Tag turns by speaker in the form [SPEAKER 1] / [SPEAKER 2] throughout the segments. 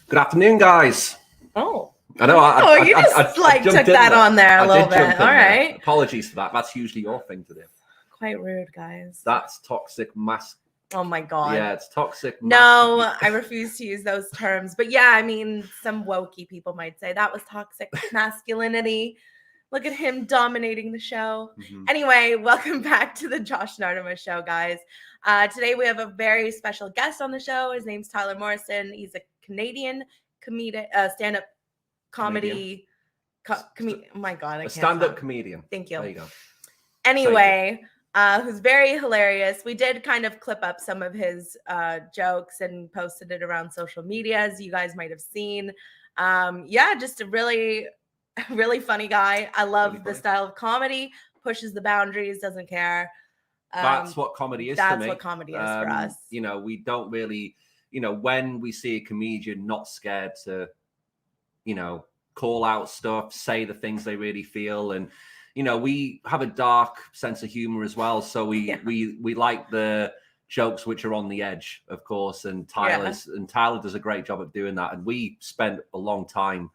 [SPEAKER 1] Good afternoon, guys.
[SPEAKER 2] Oh.
[SPEAKER 1] I know.
[SPEAKER 2] You just took that on there a little bit. All right.
[SPEAKER 1] Apologies for that. That's usually your thing to do.
[SPEAKER 2] Quite rude, guys.
[SPEAKER 1] That's toxic
[SPEAKER 2] Oh my God.
[SPEAKER 1] Yeah, it's toxic.
[SPEAKER 2] No, I refuse to use those terms. But yeah, I mean, some wokey people might say that was toxic masculinity. Look at him dominating the show.
[SPEAKER 1] Mm-hmm.
[SPEAKER 2] Anyway, welcome back to the Josh and Artemis show, guys. Today we have a very special guest on the show. His name's Tyler Morrison. He's a Canadian stand-up comedy. Oh my God, I can't
[SPEAKER 1] stand-up
[SPEAKER 2] talk.
[SPEAKER 1] Comedian.
[SPEAKER 2] Thank you.
[SPEAKER 1] There you go.
[SPEAKER 2] Anyway, who's very hilarious. We did kind of clip up some of his jokes and posted it around social media, as you guys might have seen. Just a really funny guy. I love the style of comedy, pushes the boundaries, doesn't care.
[SPEAKER 1] That's what comedy is for me.
[SPEAKER 2] That's what comedy is for us.
[SPEAKER 1] You know, we don't really, when we see a comedian not scared to, call out stuff, say the things they really feel. And, we have a dark sense of humor as well. So we like the jokes which are on the edge, of course. And Tyler does a great job of doing that. And we spent a long time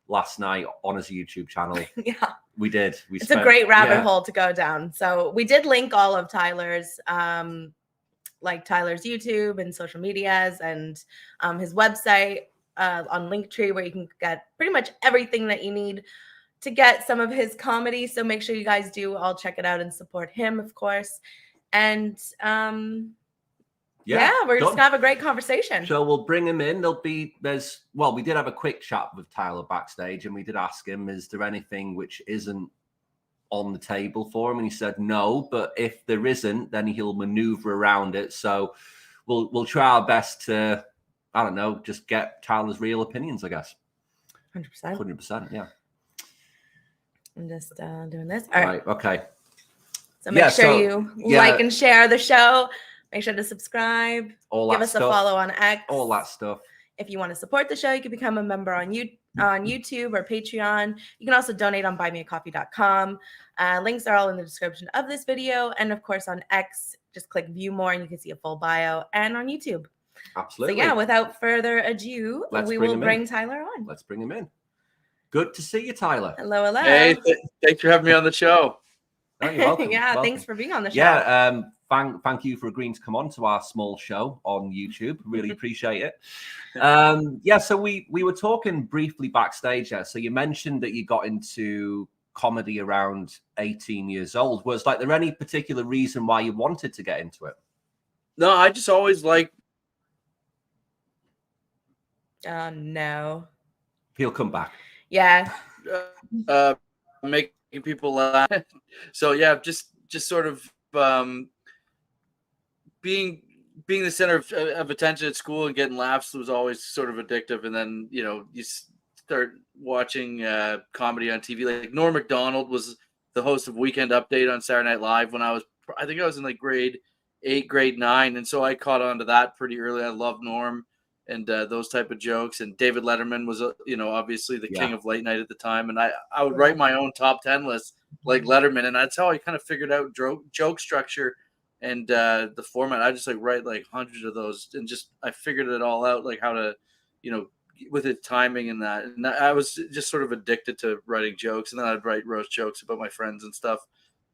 [SPEAKER 1] last night on his YouTube channel.
[SPEAKER 2] Yeah,
[SPEAKER 1] we did.
[SPEAKER 2] It's a great rabbit hole to go down. So we did link all of Tyler's, Tyler's YouTube and social medias and his website on Linktree, where you can get pretty much everything that you need to get some of his comedy. So make sure you guys do all check it out and support him, of course. And we're just gonna have a great conversation.
[SPEAKER 1] So we'll bring him in. We did have a quick chat with Tyler backstage, and we did ask him, is there anything which isn't on the table for him? And he said no, but if there isn't, then he'll maneuver around it. So we'll try our best to, I don't know, just get Tyler's real opinions, I guess. 100%, yeah. I'm
[SPEAKER 2] just doing this. All right.
[SPEAKER 1] Okay.
[SPEAKER 2] So make sure you like and share the show. Make sure to subscribe. Give us a follow on X.
[SPEAKER 1] All that stuff.
[SPEAKER 2] If you want to support the show, you can become a member on YouTube or Patreon. You can also donate on buymeacoffee.com. Links are all in the description of this video. And of course on X, just click view more and you can see a full bio, and on YouTube.
[SPEAKER 1] Absolutely.
[SPEAKER 2] So without further ado, we will bring Tyler on.
[SPEAKER 1] Let's bring him in. Good to see you, Tyler.
[SPEAKER 2] Hello.
[SPEAKER 3] Hey, thanks for having me on the show.
[SPEAKER 1] Oh, you're welcome.
[SPEAKER 2] Thanks for being on the show.
[SPEAKER 1] Yeah, thank you for agreeing to come on to our small show on YouTube. Really appreciate it. So we were talking briefly backstage there. So you mentioned that you got into comedy around 18 years old. Was there any particular reason why you wanted to get into it?
[SPEAKER 3] No, I just always liked.
[SPEAKER 2] No.
[SPEAKER 1] He'll come back.
[SPEAKER 2] Yeah.
[SPEAKER 3] Making people laugh. So yeah, just sort of being the center of attention at school and getting laughs was always sort of addictive. And then you start watching comedy on TV. Like Norm Macdonald was the host of Weekend Update on Saturday Night Live when I was in grade 8, grade 9, and so I caught on to that pretty early. I love Norm and those type of jokes. And David Letterman was, obviously the king of late night at the time. And I would write my own top 10 list like Letterman. And that's how I kind of figured out joke structure and the format. I just write hundreds of those and I figured it all out, how to, with the timing and that. And I was just sort of addicted to writing jokes. And then I'd write roast jokes about my friends and stuff.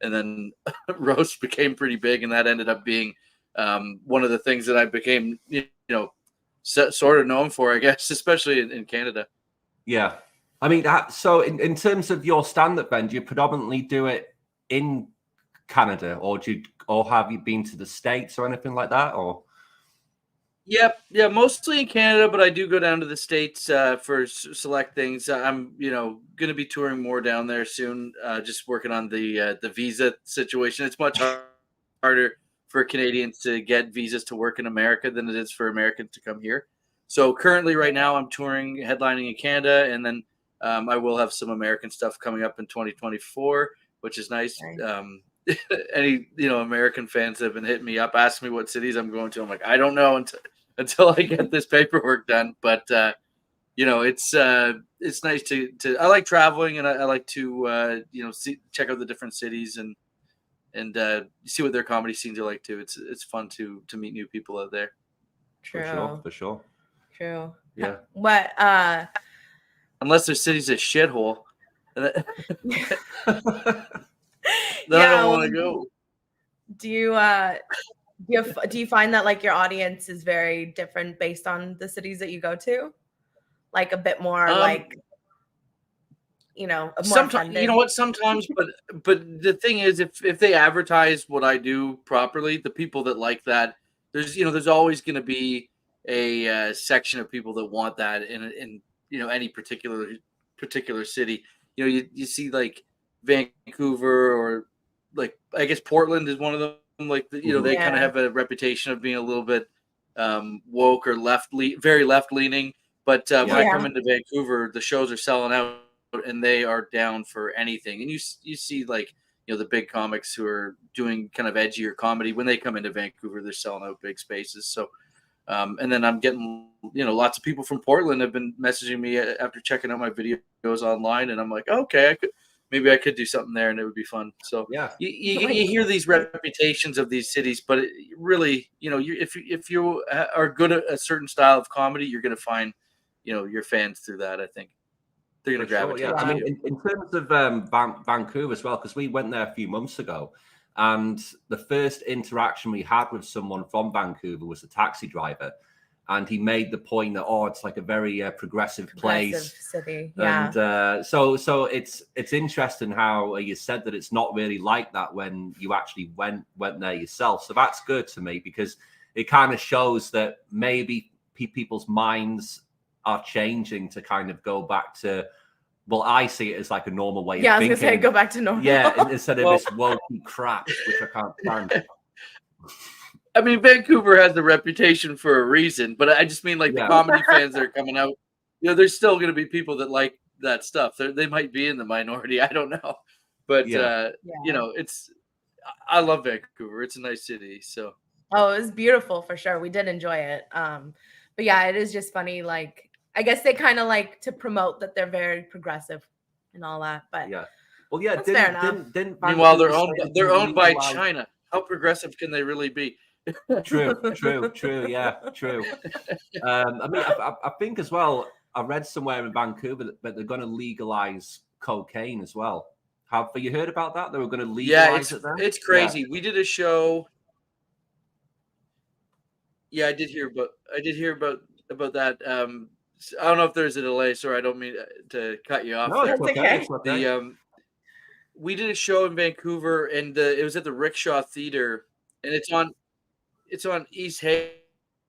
[SPEAKER 3] And then roast became pretty big. And that ended up being one of the things that I became, sort of known for, I guess, especially in Canada.
[SPEAKER 1] Yeah. I mean, so in terms of your stand-up, then, do you predominantly do it in Canada, or have you been to the States or anything like that? Or
[SPEAKER 3] yeah, mostly in Canada, but I do go down to the States for select things. I'm, going to be touring more down there soon. Just working on the visa situation. It's much harder for Canadians to get visas to work in America than it is for Americans to come here. So currently right now I'm touring, headlining in Canada, and then I will have some American stuff coming up in 2024, which is nice. Any, American fans have been hitting me up, asking me what cities I'm going to. I'm like, I don't know until I get this paperwork done. But, it's nice to I like traveling, and I like to, check out the different cities and see what their comedy scenes are like too. It's fun to meet new people out there.
[SPEAKER 2] True.
[SPEAKER 1] For sure.
[SPEAKER 2] True.
[SPEAKER 1] Yeah.
[SPEAKER 2] What?
[SPEAKER 3] Unless their city's a shithole. Then I
[SPEAKER 2] Yeah.
[SPEAKER 3] don't want to go.
[SPEAKER 2] Do you do you find that like your audience is very different based on the cities that you go to? Like a bit more like, more
[SPEAKER 3] Sometimes, you know what? Sometimes, but the thing is, if they advertise what I do properly, the people that like that, there's always going to be a section of people that want that in any particular city. You see like Vancouver, or like I guess Portland is one of them. Like they kind of have a reputation of being a little bit woke or very left leaning. But when I come into Vancouver, the shows are selling out, and they are down for anything. And you see like the big comics who are doing kind of edgier comedy, when they come into Vancouver, they're selling out big spaces. So and then I'm getting lots of people from Portland have been messaging me after checking out my videos online, and I'm like, okay, maybe I could do something there, and it would be fun. So
[SPEAKER 1] yeah,
[SPEAKER 3] you hear these reputations of these cities, but it really, if you are good at a certain style of comedy, you're going to find your fans through that. I think they're going to gravitate.
[SPEAKER 1] Sure, yeah. I mean, in terms of Vancouver as well, because we went there a few months ago, and the first interaction we had with someone from Vancouver was a taxi driver, and he made the point that it's like a very progressive place,
[SPEAKER 2] city,
[SPEAKER 1] and so it's interesting how you said that it's not really like that when you actually went there yourself. So that's good to me, because it kind of shows that maybe people's minds are changing to kind of go back to, well, I see it as like a normal way of thinking.
[SPEAKER 2] I was going to say go back to normal.
[SPEAKER 1] Yeah, instead of this wokey crap, which I can't stand.
[SPEAKER 3] I mean, Vancouver has the reputation for a reason, but I just mean like the comedy fans that are coming out, there's still going to be people that like that stuff. They might be in the minority. I don't know. But, I love Vancouver. It's a nice city. So.
[SPEAKER 2] Oh, it was beautiful for sure. We did enjoy it. But yeah, it is just funny. Like, I guess they kind of like to promote that they're very progressive and all that. But
[SPEAKER 1] well, yeah. Didn't
[SPEAKER 3] meanwhile, they're owned by China. How progressive can they really be?
[SPEAKER 1] True. Yeah, true. I mean, I think as well, I read somewhere in Vancouver that they're going to legalize cocaine as well. Have you heard about that? They were going to legalize it there?
[SPEAKER 3] It's crazy. We did a show. Yeah, I did hear about that. I don't know if there's a delay. Sorry, I don't mean to cut you off.
[SPEAKER 1] No, it's okay.
[SPEAKER 3] We did a show in Vancouver, and it was at the Rickshaw Theater, and it's on East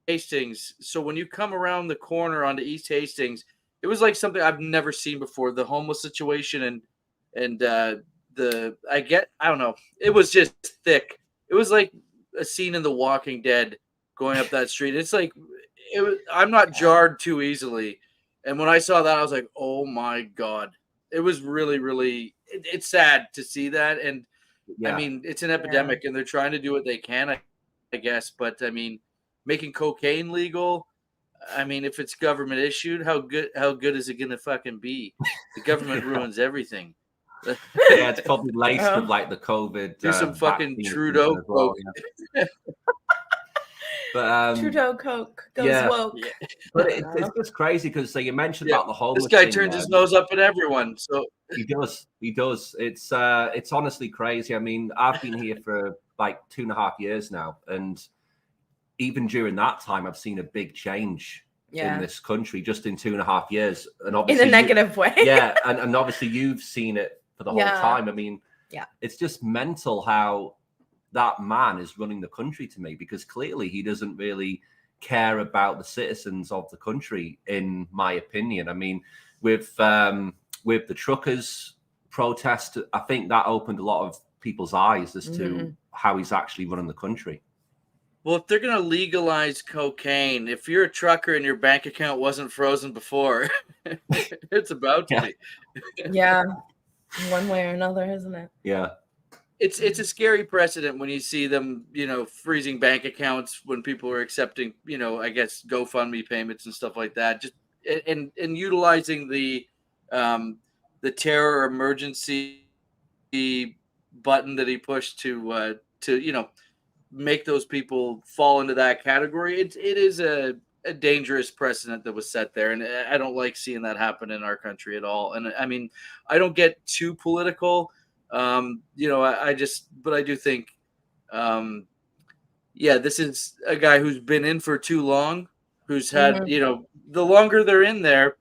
[SPEAKER 3] Hastings. So when you come around the corner onto East Hastings, it was like something I've never seen before. The homeless situation and I don't know. It was just thick. It was like a scene in The Walking Dead going up that street. It's like I'm not jarred too easily. And when I saw that, I was like, oh my God. It was really, really, it's sad to see that. And I mean, it's an epidemic, and they're trying to do what they can, I guess. But I mean, making cocaine legal, I mean, if it's government issued, how good is it going to fucking be? The government ruins everything.
[SPEAKER 1] Yeah, it's probably laced with like the COVID.
[SPEAKER 3] Do some fucking Trudeau coke.
[SPEAKER 1] But
[SPEAKER 2] Trudeau coke goes woke.
[SPEAKER 1] But it's just crazy because you mentioned about the homeless.
[SPEAKER 3] This guy turns his nose up at everyone. So
[SPEAKER 1] he does. It's honestly crazy. I mean, I've been here for like 2.5 years now, and even during that time, I've seen a big change in this country just in 2.5 years, and obviously
[SPEAKER 2] in a negative way.
[SPEAKER 1] And obviously you've seen it for the whole time. I mean, it's just mental how that man is running the country to me, because clearly he doesn't really care about the citizens of the country, in my opinion. I mean, with the truckers protest, I think that opened a lot of people's eyes as to how he's actually running the country.
[SPEAKER 3] Well, if they're going to legalize cocaine, if you're a trucker and your bank account wasn't frozen before, it's about to be.
[SPEAKER 2] Yeah, one way or another, isn't it?
[SPEAKER 1] Yeah.
[SPEAKER 3] It's a scary precedent when you see them, freezing bank accounts when people are accepting, I guess GoFundMe payments and stuff like that. Just and utilizing the terror emergency button that he pushed to make those people fall into that category. It is a a dangerous precedent that was set there, and I don't like seeing that happen in our country at all. And I mean, I don't get too political, I just, but I do think, this is a guy who's been in for too long, who's had, the longer they're in there,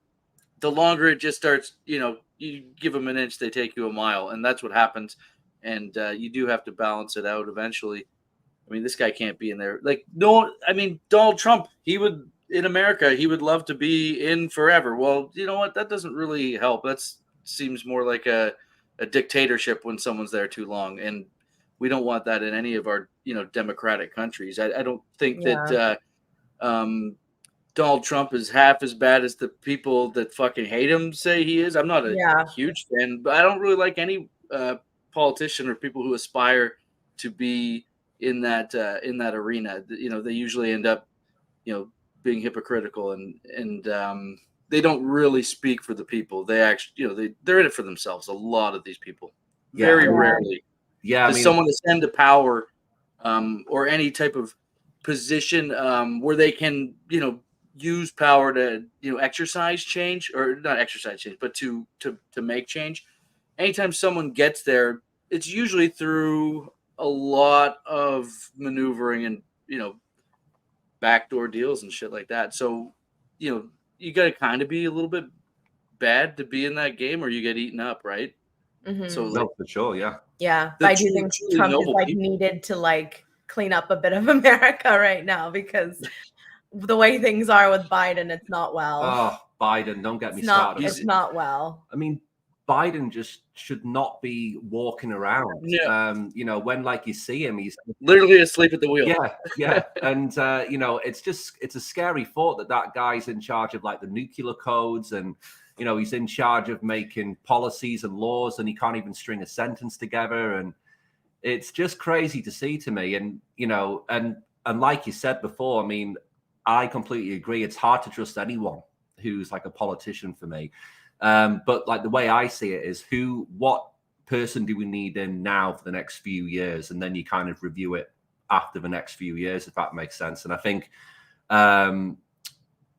[SPEAKER 3] the longer it just starts, you give them an inch, they take you a mile, and that's what happens. And you do have to balance it out eventually. I mean, this guy can't be in there. Like, no, I mean, Donald Trump, in America, he would love to be in forever. Well, you know what? That doesn't really help. That seems more like a dictatorship when someone's there too long. And we don't want that in any of our, democratic countries. I don't think that Donald Trump is half as bad as the people that fucking hate him say he is. I'm not a huge fan, but I don't really like any politician or people who aspire to be in that arena. They usually end up, being hypocritical and they don't really speak for the people. They actually, they're in it for themselves. A lot of these people, very rarely, does someone ascend to power or any type of position where they can, use power to, exercise change, or not exercise change, but to make change. Anytime someone gets there, it's usually through a lot of maneuvering and, backdoor deals and shit like that. So, you got to kind of be a little bit bad to be in that game, or you get eaten up, right?
[SPEAKER 2] Mm-hmm.
[SPEAKER 3] So,
[SPEAKER 1] no, for sure, yeah.
[SPEAKER 2] Yeah, I do think Trump is needed to clean up a bit of America right now, because the way things are with Biden, it's not well.
[SPEAKER 1] Oh, Biden, don't get me started.
[SPEAKER 2] It's not well.
[SPEAKER 1] I mean, Biden just should not be walking around.
[SPEAKER 3] Yeah.
[SPEAKER 1] When you see him, he's
[SPEAKER 3] literally asleep at the wheel.
[SPEAKER 1] Yeah. And it's a scary thought that guy's in charge of the nuclear codes, and he's in charge of making policies and laws, and he can't even string a sentence together. And it's just crazy to see to me. And and like you said before, I mean, I completely agree. It's hard to trust anyone who's a politician for me. But the way I see it is, what person do we need in now for the next few years? And then you kind of review it after the next few years, if that makes sense. And I think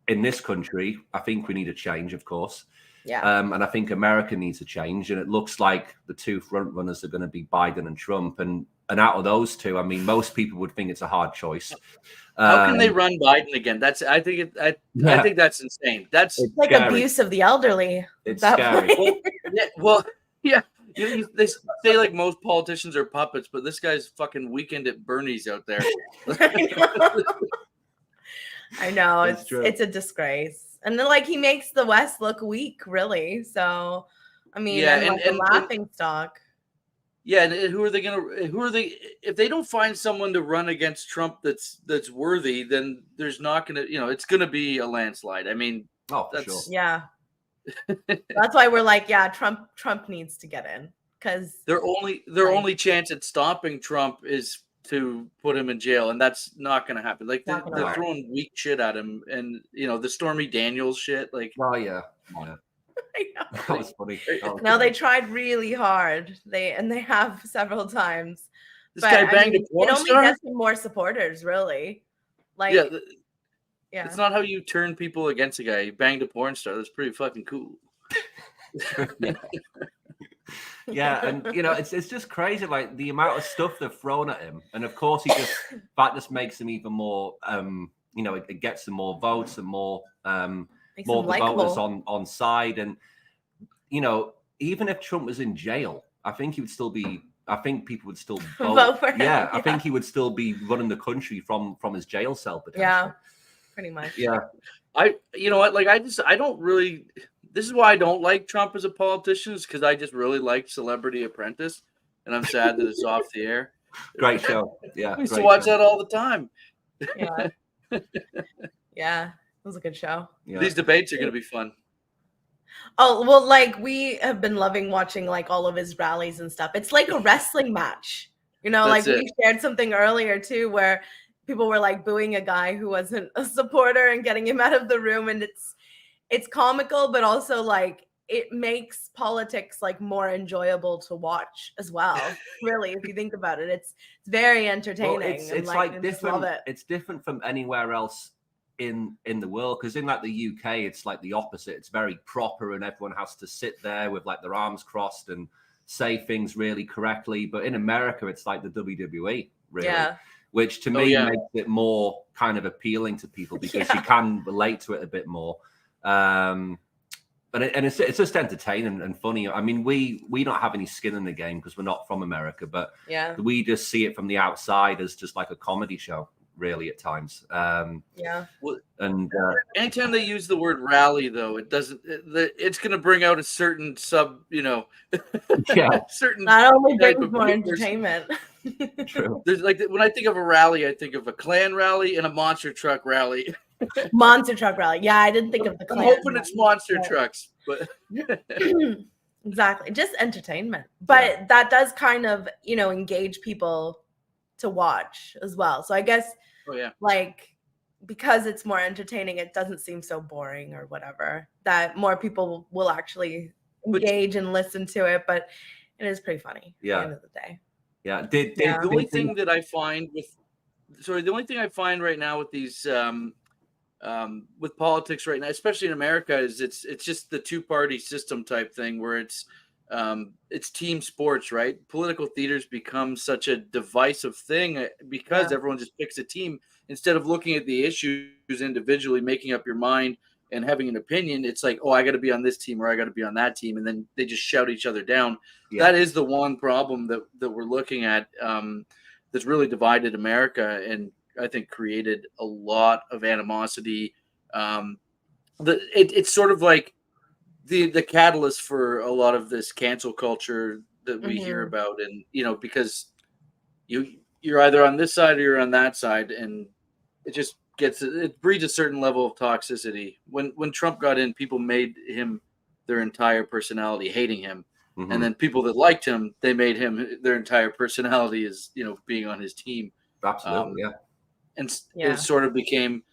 [SPEAKER 1] in this country, I think we need a change, of course.
[SPEAKER 2] Yeah.
[SPEAKER 1] And I think America needs a change. And it looks like the two front runners are going to be Biden and Trump. And out of those two, I mean, most people would think it's a hard choice.
[SPEAKER 3] How can they run Biden again? I think that's insane. It's
[SPEAKER 2] like scary. Abuse of the elderly.
[SPEAKER 1] It's scary.
[SPEAKER 3] They say most politicians are puppets, but this guy's fucking Weekend at Bernie's out there.
[SPEAKER 2] I know. It's a disgrace. And then he makes the West look weak, really. So, I mean, and a laughing stock.
[SPEAKER 3] Yeah, and who are they if they don't find someone to run against Trump that's worthy, then there's not gonna, it's gonna be a landslide. I mean,
[SPEAKER 1] for sure.
[SPEAKER 2] Yeah. That's why we're Trump needs to get in, because
[SPEAKER 3] their only chance at stopping Trump is to put him in jail, and that's not gonna happen. They're throwing weak shit at him, and the Stormy Daniels shit.
[SPEAKER 1] Oh yeah.
[SPEAKER 2] I know.
[SPEAKER 1] That was funny.
[SPEAKER 2] No, they tried really hard. They have several times.
[SPEAKER 3] This guy banged a porn star?
[SPEAKER 2] It only gets them more supporters, really.
[SPEAKER 3] Yeah. It's not how you turn people against a guy. He banged a porn star. That's pretty fucking cool.
[SPEAKER 1] Yeah, and it's just crazy, the amount of stuff they've thrown at him, and of course that just makes him even more. It gets them more votes and more. More the voters on side. And even if Trump was in jail, I think he would still be. I think people would still vote for him. Yeah, I think he would still be running the country from his jail cell potentially.
[SPEAKER 2] Yeah, pretty much.
[SPEAKER 1] Yeah,
[SPEAKER 3] I don't really. This is why I don't like Trump as a politician, is because I just really like Celebrity Apprentice, and I'm sad that it's off the air.
[SPEAKER 1] Great show. Yeah,
[SPEAKER 3] I used to watch that all the time.
[SPEAKER 2] Yeah. Yeah. It was a good show.
[SPEAKER 3] Yeah. These debates are going to be fun.
[SPEAKER 2] Oh, well, we have been loving watching all of his rallies and stuff. It's like a wrestling match. We shared something earlier too, where people were booing a guy who wasn't a supporter and getting him out of the room. And it's comical, but also it makes politics more enjoyable to watch as well. Really, if you think about it, it's very entertaining.
[SPEAKER 1] Well, it's different. It's different from anywhere else in the world, because in like the UK it's like the opposite. It's very proper and everyone has to sit there with like their arms crossed and say things really correctly. But in America it's like the WWE, really, which to me makes it more kind of appealing to people because you can relate to it a bit more. But it's just entertaining and funny. I mean, we don't have any skin in the game because we're not from America, but we just see it from the outside as just like a comedy show, really, at times.
[SPEAKER 3] Well, and anytime they use the word rally, though, it doesn't. It's going to bring out a certain certain.
[SPEAKER 2] Not only brings more entertainment.
[SPEAKER 1] True.
[SPEAKER 3] There's like when I think of a rally, I think of a Klan rally and a monster truck rally.
[SPEAKER 2] Monster truck rally. Yeah, I didn't think of the Klan.
[SPEAKER 3] I'm hoping it's monster trucks, but
[SPEAKER 2] exactly, just entertainment. But that does kind of, engage people to watch as well. So I guess, like, because it's more entertaining, it doesn't seem so boring or whatever. That more people will actually engage and listen to it. But it is pretty funny at the end of the day.
[SPEAKER 1] Yeah.
[SPEAKER 3] The only thing that I find right now with these. With politics right now, especially in America, is it's just the two-party system type thing where it's team sports, right? Political theater's become such a divisive thing because everyone just picks a team instead of looking at the issues individually, making up your mind and having an opinion. It's like, oh, I got to be on this team or I got to be on that team, and then they just shout each other down. That is the one problem that we're looking at that's really divided America and I think created a lot of animosity. It's sort of like the catalyst for a lot of this cancel culture that we hear about, and because you're either on this side or you're on that side, and it breeds a certain level of toxicity. When Trump got in, people made him their entire personality, hating him, and then people that liked him, they made him their entire personality as being on his team.
[SPEAKER 1] Absolutely,
[SPEAKER 3] And it sort of became,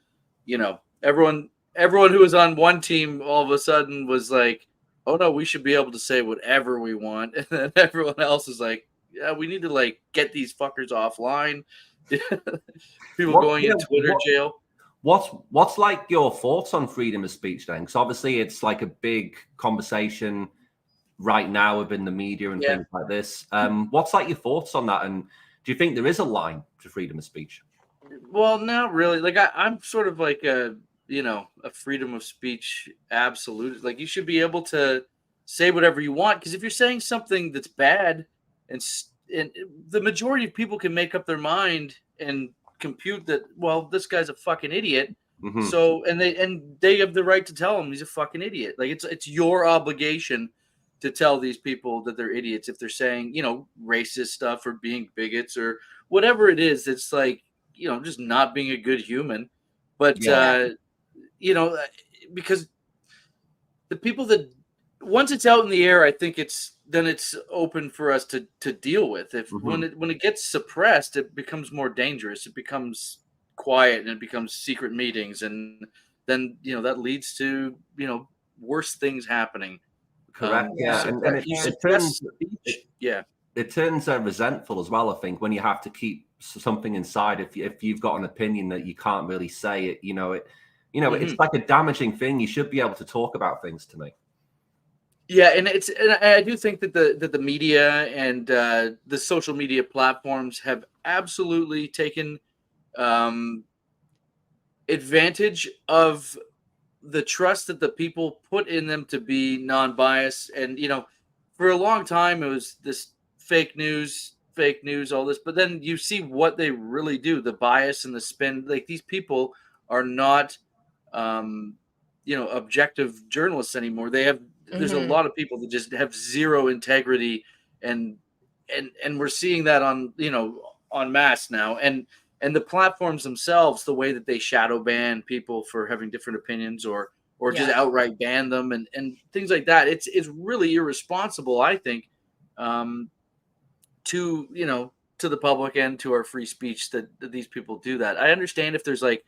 [SPEAKER 3] everyone who was on one team all of a sudden was like, oh no, we should be able to say whatever we want. And then everyone else is like, yeah, we need to like get these fuckers offline. People going in Twitter jail.
[SPEAKER 1] What's like your thoughts on freedom of speech then? Because obviously it's like a big conversation right now within the media and things like this. What's like your thoughts on that? And do you think there is a line to freedom of speech?
[SPEAKER 3] Well, not really. Like I'm sort of like a freedom of speech absolute. Like you should be able to say whatever you want, because if you're saying something that's bad, and the majority of people can make up their mind and compute that, well, this guy's a fucking idiot. So and they have the right to tell him he's a fucking idiot. Like it's your obligation to tell these people that they're idiots if they're saying racist stuff or being bigots or whatever it is. It's like just not being a good human. But because the people that once it's out in the air, I think it's open for us to deal with. If when it gets suppressed, it becomes more dangerous. It becomes quiet and it becomes secret meetings, and then that leads to worse things happening.
[SPEAKER 1] Correct. It turns resentful as well. I think when you have to keep something inside, if you've got an opinion that you can't really say it, it's like a damaging thing. You should be able to talk about things, to me.
[SPEAKER 3] Yeah, and I do think that the media and the social media platforms have absolutely taken advantage of the trust that the people put in them to be non-biased. And for a long time it was this fake news, all this, but then you see what they really do, the bias and the spin. Like these people are not objective journalists anymore. There's a lot of people that just have zero integrity, and we're seeing that on en masse now, and the platforms themselves, the way that they shadow ban people for having different opinions or just outright ban them and things like that. It's really irresponsible, I think, to the public and to our free speech that these people do that. I understand if there's like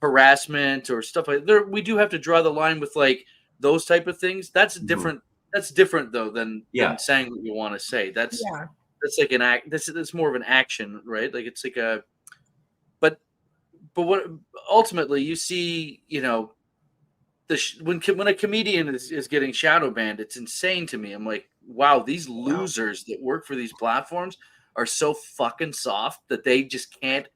[SPEAKER 3] harassment or stuff like that. We do have to draw the line with like those type of things. That's different. That's different though than saying what you want to say. That's like an act. That's more of an action, right? Like it's like but what ultimately you see, when a comedian is getting shadow banned, it's insane to me. I'm like, wow, these losers that work for these platforms are so fucking soft that they just can't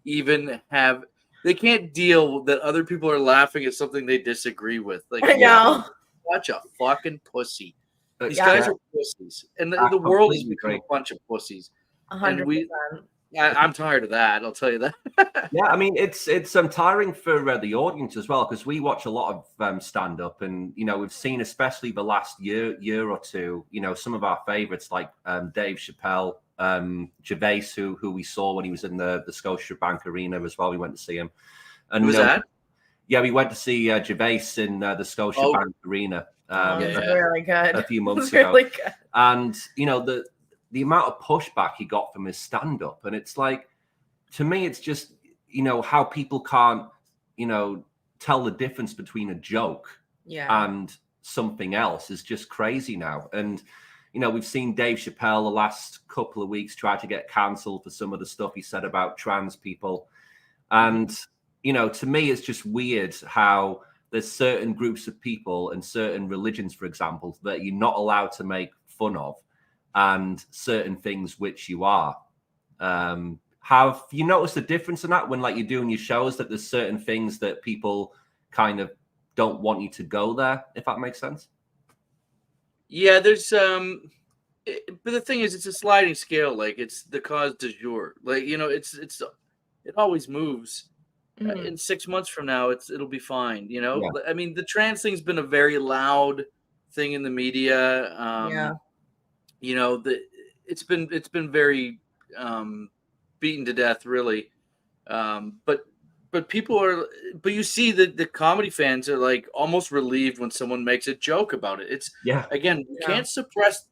[SPEAKER 3] even have. They can't deal that other people are laughing at something they disagree with. Like,
[SPEAKER 2] I know.
[SPEAKER 3] such a fucking pussy. These
[SPEAKER 2] Yeah.
[SPEAKER 3] guys are pussies, and the world has become a bunch of pussies.
[SPEAKER 2] 100%.
[SPEAKER 3] I'm tired of that. I'll tell you that.
[SPEAKER 1] Yeah, I mean, it's tiring for the audience as well, because we watch a lot of stand up, and we've seen, especially the last year or two, some of our favorites like Dave Chappelle, Gervais, who we saw when he was in the Scotiabank Arena as well. We went to see him. And
[SPEAKER 3] Who was that?
[SPEAKER 1] Yeah, we went to see Gervais in the Scotiabank Arena.
[SPEAKER 2] Really good.
[SPEAKER 1] A few months
[SPEAKER 2] really
[SPEAKER 1] ago.
[SPEAKER 2] Good.
[SPEAKER 1] And the amount of pushback he got from his stand up, and it's like, to me, it's just how people can't tell the difference between a joke and something else is just crazy now. And we've seen Dave Chappelle the last couple of weeks try to get cancelled for some of the stuff he said about trans people. And to me, it's just weird how there's certain groups of people and certain religions, for example, that you're not allowed to make fun of, and certain things which you are. Have you noticed a difference in that when, like, you're doing your shows, that there's certain things that people kind of don't want you to go there, if that makes sense?
[SPEAKER 3] Yeah, there's but the thing is, it's a sliding scale. Like, it's the cause du jour. Like, it always moves. In 6 months from now, it'll be fine. Yeah. I mean, the trans thing's been a very loud thing in the media. It's been very beaten to death, really. But people are. But you see that the comedy fans are like almost relieved when someone makes a joke about it. It's again, you can't suppress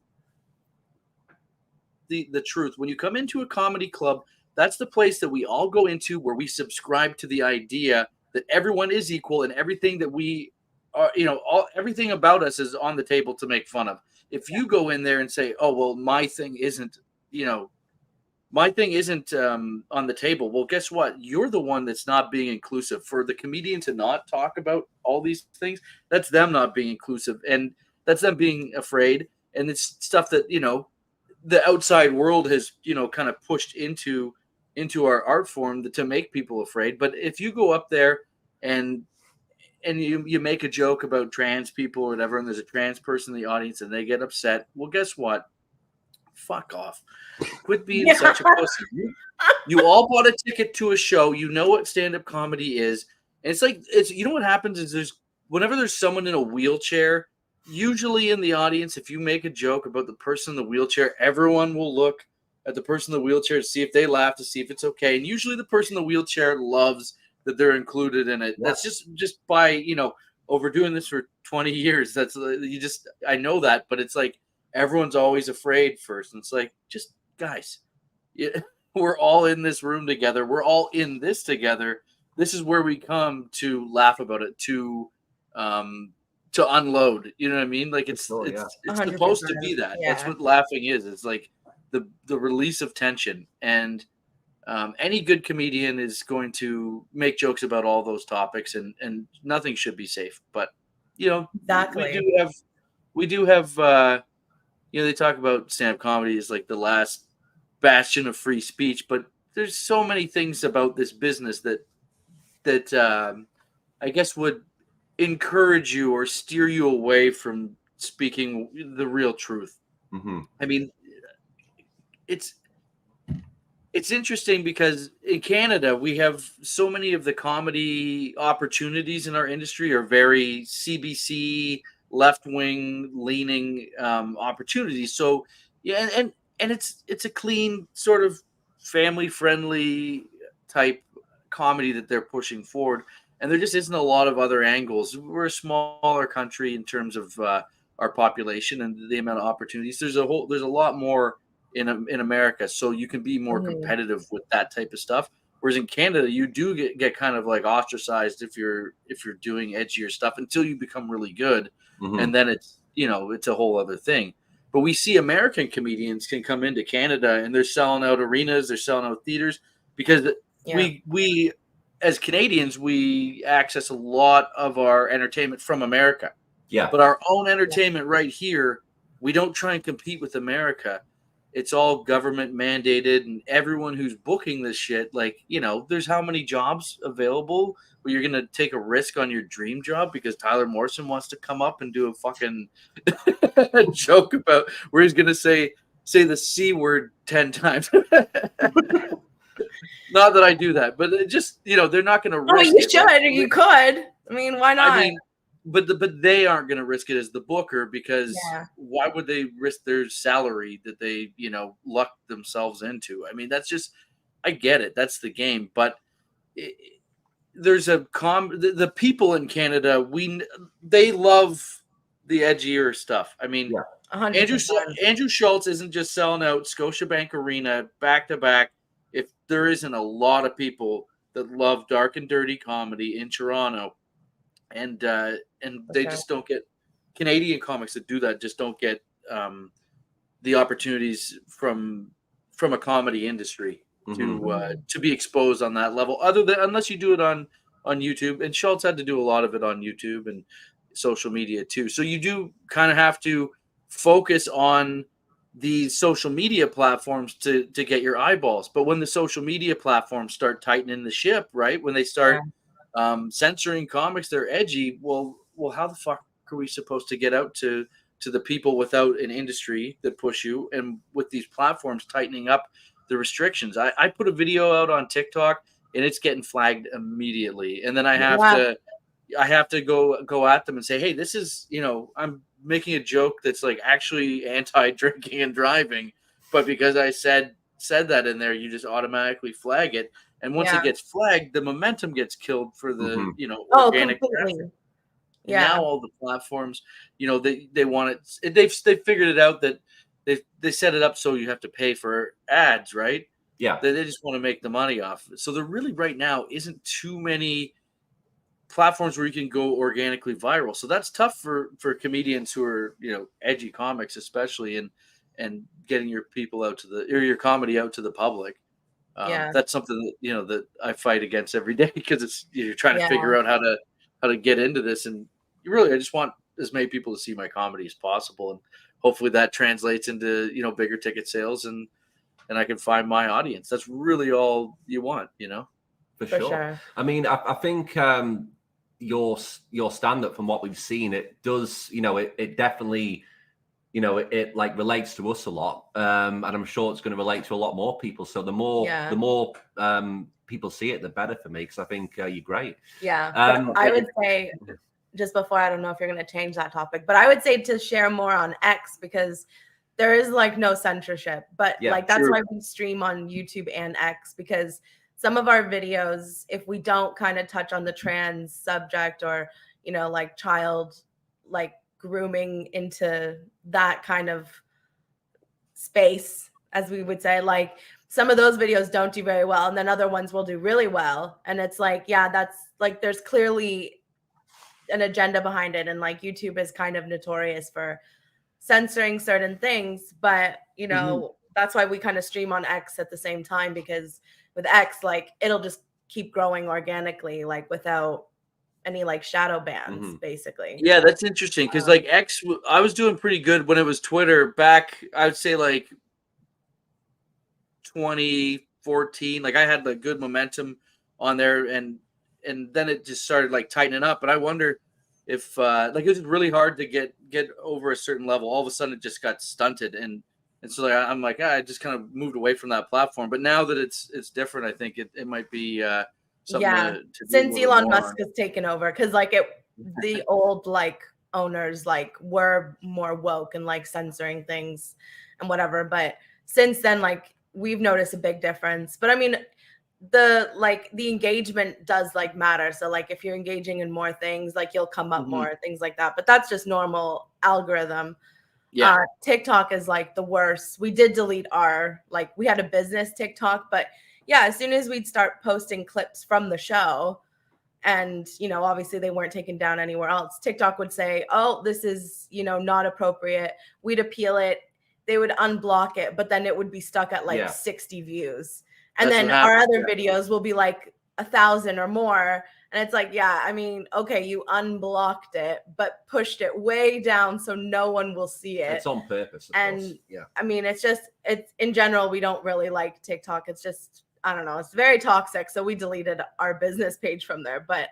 [SPEAKER 3] the truth. When you come into a comedy club, that's the place that we all go into, where we subscribe to the idea that everyone is equal and everything that we are, everything about us is on the table to make fun of. If you go in there and say, "Oh, well, my thing isn't on the table," well, guess what? You're the one that's not being inclusive. For the comedian to not talk about all these things, that's them not being inclusive, and that's them being afraid. And it's stuff that the outside world has kind of pushed into our art form to make people afraid. But if you go up there and you make a joke about trans people or whatever, and there's a trans person in the audience and they get upset, well, guess what? Fuck off. Quit being such a pussy. You all bought a ticket to a show. You know what stand-up comedy is. And it's like, what happens is whenever there's someone in a wheelchair, usually in the audience, if you make a joke about the person in the wheelchair, everyone will look at the person in the wheelchair to see if they laugh, to see if it's okay. And usually the person in the wheelchair loves that they're included in it. Yeah. That's just by, overdoing this for 20 years. That's I know that, but it's like everyone's always afraid first. And it's like, just guys, we're all in this room together. We're all in this together. This is where we come to laugh about it, to unload. You know what I mean? Like, it's supposed to be that. Yeah. That's what laughing is. It's like the release of tension. And any good comedian is going to make jokes about all those topics, and nothing should be safe. But
[SPEAKER 2] exactly.
[SPEAKER 3] we do have they talk about stand-up comedy as like the last bastion of free speech, but there's so many things about this business that I guess would encourage you or steer you away from speaking the real truth.
[SPEAKER 1] Mm-hmm.
[SPEAKER 3] I mean, it's interesting because in Canada, we have so many of the comedy opportunities in our industry are very CBC left-wing leaning opportunities. So yeah, and it's a clean sort of family-friendly type comedy that they're pushing forward, and there just isn't a lot of other angles. We're a smaller country in terms of our population and the amount of opportunities. There's a lot more in America, so you can be more competitive with that type of stuff. Whereas in Canada, you do get kind of like ostracized if you're doing edgier stuff until you become really good, and then it's a whole other thing. But we see American comedians can come into Canada and they're selling out arenas, they're selling out theaters because we as Canadians, we access a lot of our entertainment from America.
[SPEAKER 1] Yeah.
[SPEAKER 3] But our own entertainment right here, we don't try and compete with America. It's all government mandated, and everyone who's booking this shit, like, there's how many jobs available where you're going to take a risk on your dream job because Tyler Morrison wants to come up and do a fucking joke about where he's going to say the C word 10 times. Not that I do that, but it just, they're not going to risk
[SPEAKER 2] you
[SPEAKER 3] it.
[SPEAKER 2] should, or you could. I mean, why not?
[SPEAKER 3] I mean, but they aren't going to risk it as the booker because why would they risk their salary that they, luck themselves into? I mean, that's just, I get it. That's the game. But there's the people in Canada, they love the edgier stuff. I mean,
[SPEAKER 2] 100%.
[SPEAKER 3] Andrew Schultz isn't just selling out Scotiabank Arena back to back. If there isn't a lot of people that love dark and dirty comedy in Toronto, and they just don't get Canadian comics that do that. Just don't get the opportunities from a comedy industry to be exposed on that level. Unless you do it on YouTube, and Schultz had to do a lot of it on YouTube and social media too. So you do kind of have to focus on these social media platforms to get your eyeballs. But when the social media platforms start tightening the ship, right? When they start censoring comics, they're edgy. Well, how the fuck are we supposed to get out to the people without an industry that push you? And with these platforms tightening up the restrictions, I put a video out on TikTok and it's getting flagged immediately. And then I have to go at them and say, hey, this is, I'm making a joke that's like actually anti-drinking and driving, but because I said that in there, you just automatically flag it. And once it gets flagged, the momentum gets killed for the, organic traffic. Yeah. Now all the platforms, they want it. They've figured it out that they set it up so you have to pay for ads, right?
[SPEAKER 1] Yeah.
[SPEAKER 3] They just want to make the money off. So there really right now isn't too many platforms where you can go organically viral. So that's tough for comedians who are, edgy comics, especially, and getting your people out your comedy out to the public. That's something that, that I fight against every day because it's, you're trying to figure out how to get into this. And I just want as many people to see my comedy as possible. And hopefully that translates into, bigger ticket sales and I can find my audience. That's really all you want,
[SPEAKER 1] For sure. I mean, I think your stand-up, from what we've seen, it does, it definitely, it like relates to us a lot. And I'm sure it's going to relate to a lot more people. So the more people see it, the better for me, because I think you're great.
[SPEAKER 2] Yeah. I would say, just before, I don't know if you're going to change that topic, but I would say to share more on X, because there is like no censorship, but that's why we stream on YouTube and X, because some of our videos, if we don't kind of touch on the trans subject or, like child, like grooming into that kind of space, as we would say, like some of those videos don't do very well. And then other ones will do really well. And it's like, that's like, there's clearly an agenda behind it. And like YouTube is kind of notorious for censoring certain things, but that's why we kind of stream on X at the same time, because with X, like it'll just keep growing organically, like without any like shadow bans, basically.
[SPEAKER 3] Yeah, that's interesting, because like X, I was doing pretty good when it was Twitter back, I would say like 2014. Like I had like good momentum on there, and then it just started like tightening up. And I wonder if like it was really hard to get over a certain level. All of a sudden it just got stunted, and so like, I'm like, I just kind of moved away from that platform. But now that it's different, I think it might be something to
[SPEAKER 2] since Elon Musk has taken over, because like the old like owners like were more woke and like censoring things and whatever. But since then, like we've noticed a big difference. But I mean, the engagement does like matter. So like if you're engaging in more things, like you'll come up more, things like that. But that's just normal algorithm. Yeah. TikTok is like the worst. We did delete we had a business TikTok, but as soon as we'd start posting clips from the show, and obviously they weren't taken down anywhere else, TikTok would say, oh, this is not appropriate. We'd appeal it, they would unblock it, but then it would be stuck at 60 views. And then our other videos will be like 1,000 or more. And it's like, yeah, I mean, okay, you unblocked it, but pushed it way down so no one will see it.
[SPEAKER 1] It's on purpose, of
[SPEAKER 2] and
[SPEAKER 1] course. Yeah.
[SPEAKER 2] I mean, it's in general, we don't really like TikTok. It's just, I don't know, it's very toxic. So we deleted our business page from there. But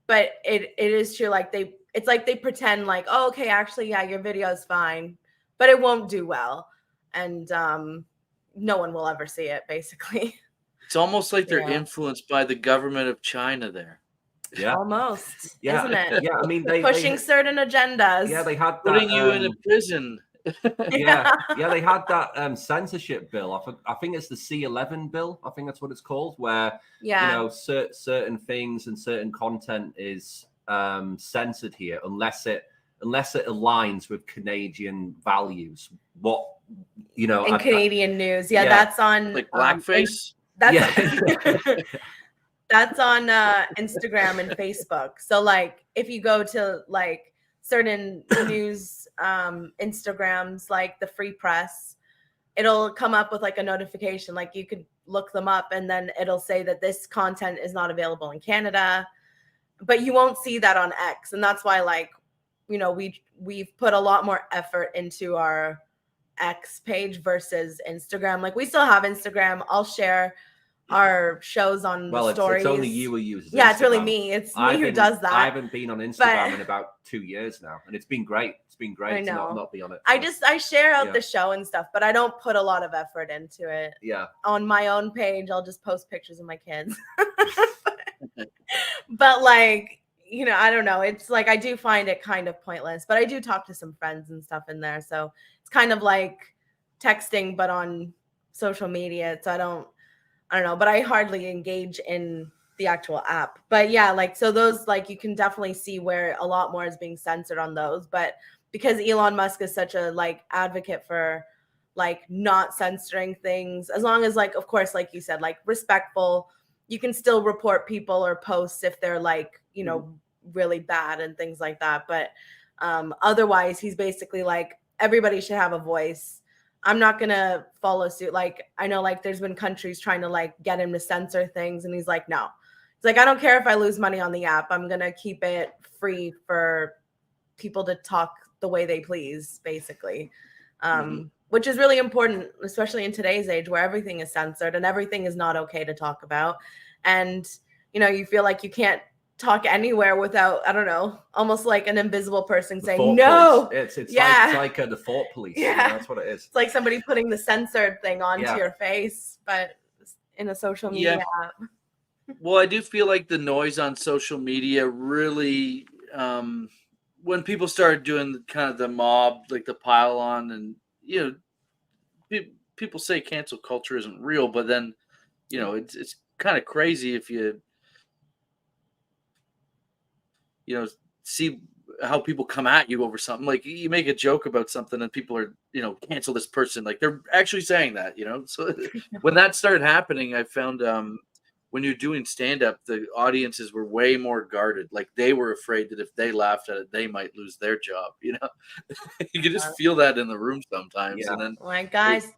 [SPEAKER 2] but it is true. Like it's like they pretend like, oh, okay, actually, yeah, your video is fine, but it won't do well. And no one will ever see it, basically.
[SPEAKER 3] It's almost like they're influenced by the government of China there.
[SPEAKER 1] Yeah.
[SPEAKER 2] Almost.
[SPEAKER 1] Yeah.
[SPEAKER 2] Isn't it?
[SPEAKER 1] Yeah. I mean, they
[SPEAKER 2] pushing certain agendas.
[SPEAKER 1] Yeah, they had that,
[SPEAKER 3] putting you in a prison.
[SPEAKER 1] Yeah, they had that censorship bill. I think it's the C11 bill. I think that's what it's called, where you know certain things and certain content is censored here unless it aligns with Canadian values. What in
[SPEAKER 2] Canadian news, that's on
[SPEAKER 3] like blackface.
[SPEAKER 2] That's on Instagram and Facebook. So like if you go to like certain news Instagrams, like the Free Press, it'll come up with like a notification, like you could look them up and then it'll say that this content is not available in Canada, but you won't see that on X. And that's why, like, we've put a lot more effort into our X page versus Instagram. Like we still have Instagram. I'll share our shows on stories.
[SPEAKER 1] It's only you who uses
[SPEAKER 2] Instagram.
[SPEAKER 1] Instagram.
[SPEAKER 2] It's really me. It's me who does that.
[SPEAKER 1] I haven't been on Instagram in about 2 years now, and it's been great. It's been great to not be on it.
[SPEAKER 2] I share out the show and stuff, but I don't put a lot of effort into it.
[SPEAKER 1] Yeah.
[SPEAKER 2] On my own page, I'll just post pictures of my kids. But like, I don't know. It's like I do find it kind of pointless, but I do talk to some friends and stuff in there, so it's kind of like texting but on social media. So I don't know, but I hardly engage in the actual app. But yeah, like, so those, like, you can definitely see where a lot more is being censored on those. But because Elon Musk is such a like advocate for like not censoring things, as long as, like, of course, like you said, like respectful, you can still report people or posts if they're like, really bad and things like that. But otherwise, he's basically like, everybody should have a voice. I'm not going to follow suit. Like, I know, like, there's been countries trying to, like, get him to censor things. And he's like, no. He's like, I don't care if I lose money on the app. I'm going to keep it free for people to talk the way they please, basically. Which is really important, especially in today's age where everything is censored and everything is not okay to talk about. And, you feel like you can't talk anywhere without, I don't know, almost like an invisible person saying no.
[SPEAKER 1] Police. It's like the thought police.
[SPEAKER 2] Yeah,
[SPEAKER 1] that's what it is.
[SPEAKER 2] It's like somebody putting the censored thing onto your face, but in a social media app.
[SPEAKER 3] Well, I do feel like the noise on social media really, when people started doing kind of the mob, like the pile on, and people say cancel culture isn't real, but then it's kind of crazy if you see how people come at you over something. Like you make a joke about something and people are, cancel this person. Like they're actually saying that, So when that started happening, I found when you're doing stand-up, the audiences were way more guarded. Like they were afraid that if they laughed at it, they might lose their job. You can just feel that in the room sometimes. Yeah. And then
[SPEAKER 2] like, guys,